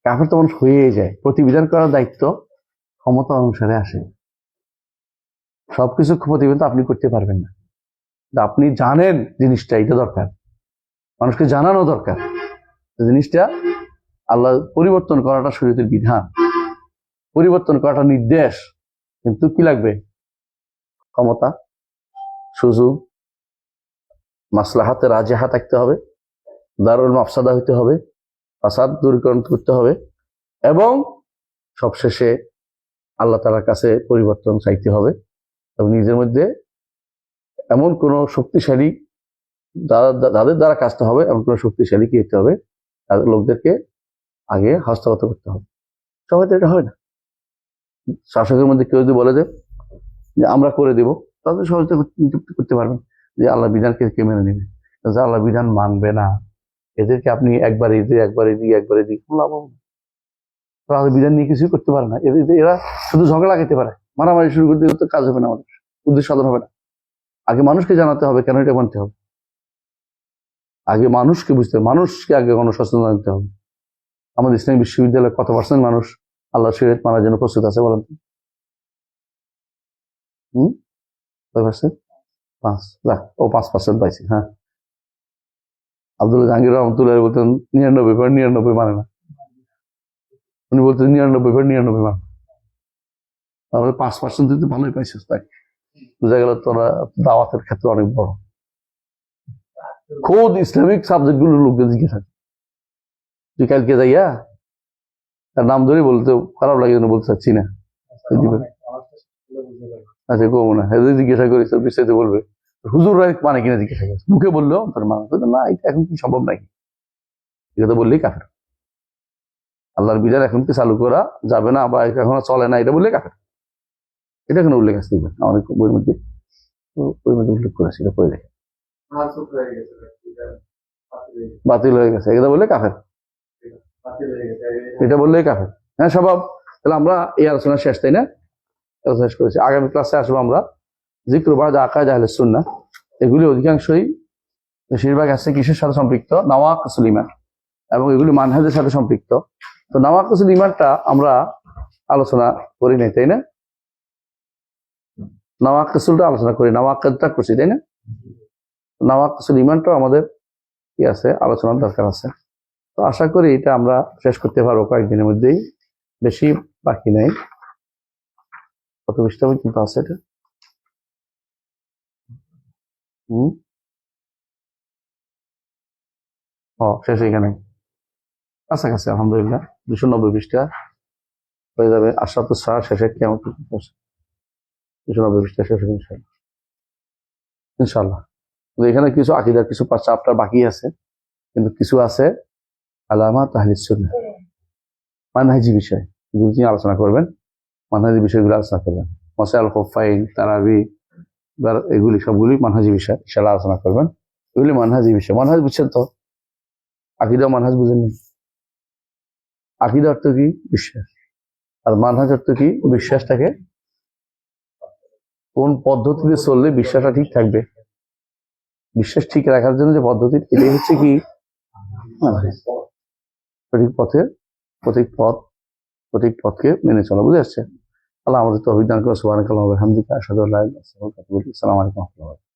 কাফের তো মানুষ হয়ে যায়, প্রতিবিধান করার দায়িত্ব ক্ষমতা অনুসারে আসে। সবকিছু প্রতিবিধান আপনি করতে পারবেন না। আপনি জানেন জিনিসটা, এটা দরকার, মানুষকে জানানো দরকার। জিনিসটা আল্লাহ পরিবর্তন করাটা শরীয়তের বিধান, পরিবর্তন করাটা নির্দেশ। কিন্তু কি লাগবে? ক্ষমতা, সুযোগ, মাসলাহাতে রাজেহা থাকতে হবে, দারুল মাফসাদা হইতে হবে, ফাসাদ দূরীকরণ করতে হবে, এবং সবশেষে আল্লাহ তাআলার কাছে পরিবর্তন চাইতে হবে, এবং নিজের মধ্যে এমন কোন শক্তিশালী যাদের দ্বারা কাজটা হবে এমন কোন শক্তিশালী কি হতে হবে, তাদের লোকদেরকে আগে হস্তগত করতে হবে। সবাই তো এটা হয় না। শাসকের মধ্যে কেউ যদি বলে যে আমরা করে দিব, তাদের সহজে নিযুক্তি করতে পারবেন যে আল্লাহ বিধানকে কে মেনে নেবে। যে আল্লাহ বিধান মানবে না, এদেরকে আপনি একবার এদিকে কোনো লাভ হবে না। আল্লাহ বিধান নিয়ে কিছুই করতে পারে না, এরা শুধু ঝগড়া লাগাতে পারে, মারামারি শুরু করতে তো কাজ হবে না, আমাদের উদ্দেশ্য সাধন হবে না। আগে মানুষকে জানাতে হবে কেন এটা মানতে হবে, আগে মানুষকে বুঝতে হবে, মানুষকে আগে গণসচেতন জানতে হবে। আমাদের ইসলামী বিশ্ববিদ্যালয়ে কত পার্সেন্ট মানুষ আল্লাহ শরীয়ত মানার জন্য প্রস্তুত আছে বলেন তো? 5%? 5% পাইছি। হ্যাঁ, আব্দুল জাহাঙ্গীর রহমতুল্লাহ বলতেন 99 মানে না, উনি বলতেন 99 মানে। তাহলে 5% তুই তো ভালোই পাইছিস, তাই বোঝা গেল তোরা দাওয়াতের ক্ষেত্রে অনেক বড়। খোদ ইসলামিক সাবজেক্ট গুলো লোককে জিজ্ঞেস থাকে, তুই কালকে যাইয়া তার নাম ধরে বলতে খারাপ লাগে, বলতে চাচ্ছি না, আচ্ছা কমো না, জিজ্ঞাসা করিস বিস্তারিত বলবে। হুজুর মানে কিনা জিজ্ঞাসা করিস, মুখে বললেও তোর মানে না, এটা এখন কি সম্ভব নাকি, এটা বললেই কাফের। আল্লাহর বিধান এখন কি চালু করা যাবে না বা এখন চলে না, এটা বললেই কাফের। এটা কোনো উল্লেখ আছে দেখবেন অনেক বইয়ের মধ্যে, উল্লেখ করেছে, এটা পড়ে দেখে বাতিল হয়ে গেছে, এটা বললে কাফের, এটা বললেই কাফের। হ্যাঁ স্বভাব। তাহলে আমরা এই আলোচনা শেষ, তাই না? শেষ করেছি। আগামী ক্লাসে আসবো আমরা যিকরু বা'দ আকায়েদ আহলে সুন্নাহ। এগুলি অধিকাংশই বেশিরভাগ আছে কিসের সাথে সম্পৃক্ত? নাওয়াকিসুল ঈমান, এবং এগুলি মানহাজের সাথে সম্পৃক্ত। তো নাওয়াকিসুল ঈমানটা আমরা আলোচনা করি নাই, তাই না? নাওয়াকিসুলটা আলোচনা করি, নাওয়াকিদটা করছি, তাই না? নাওয়াকিসুল ঈমানটাও আমাদের কি আছে, আলোচনার দরকার আছে। তো আশা করি এটা আমরা শেষ করতে পারবো কয়েকদিনের মধ্যেই, বেশি বাকি নেই। কত পৃষ্ঠা পর্যন্ত আছে এটা? শেষ এখানে, কাছাকাছি আলহামদুলিল্লাহ 290 পৃষ্ঠা হয়ে যাবে। আশরাতুস সাআহ শেষে কিয়ামত পর্যন্ত 290 পৃষ্ঠা শেষ হবে ইনশাআল্লাহ। এখানে কিছু আকীদার কিছু চ্যাপ্টার বাকি আছে, কিন্তু কিছু আছে আলামাত আহলিস সুন্নাহ, মানহাজি বিষয়, এগুলো নিয়ে আলোচনা করবেন, মানহাজি বিষয়গুলো আলোচনা করবেন। মাসাইল খুফাইন, তারাবি, এগুলি সবগুলি মানহাজি বিষয়, ইনশাআল্লাহ আলোচনা করবেন। এগুলি মানহাজি বিষয়। মানহাজ বুঝছেন তো? আকীদা মানহাজ বুঝেন নি? আকীদা অর্থ কি? বিশ্বাস। আর মানহাজ অর্থ কি? বিশ্বাসটাকে কোন পদ্ধতিতে চললে বিশ্বাসটা ঠিক থাকবে, বিশ্বাস ঠিক রাখার জন্য যে পদ্ধতি, এটাই হচ্ছে কি সঠিক পথে, সঠিক পথকে মেনে চলা। বুঝে আসছে? আল্লাহ আমাদের তৌফিক দান করে। সুবহানাকাল্লাহু ওয়া বিহামদিকা, আশহাদু আল্লা ইলাহা ইল্লা আনতা, আস্তাগফিরুকা ওয়া আতুবু ইলাইক। আসসালামু আলাইকুম ওয়া রাহমাতুল্লাহ।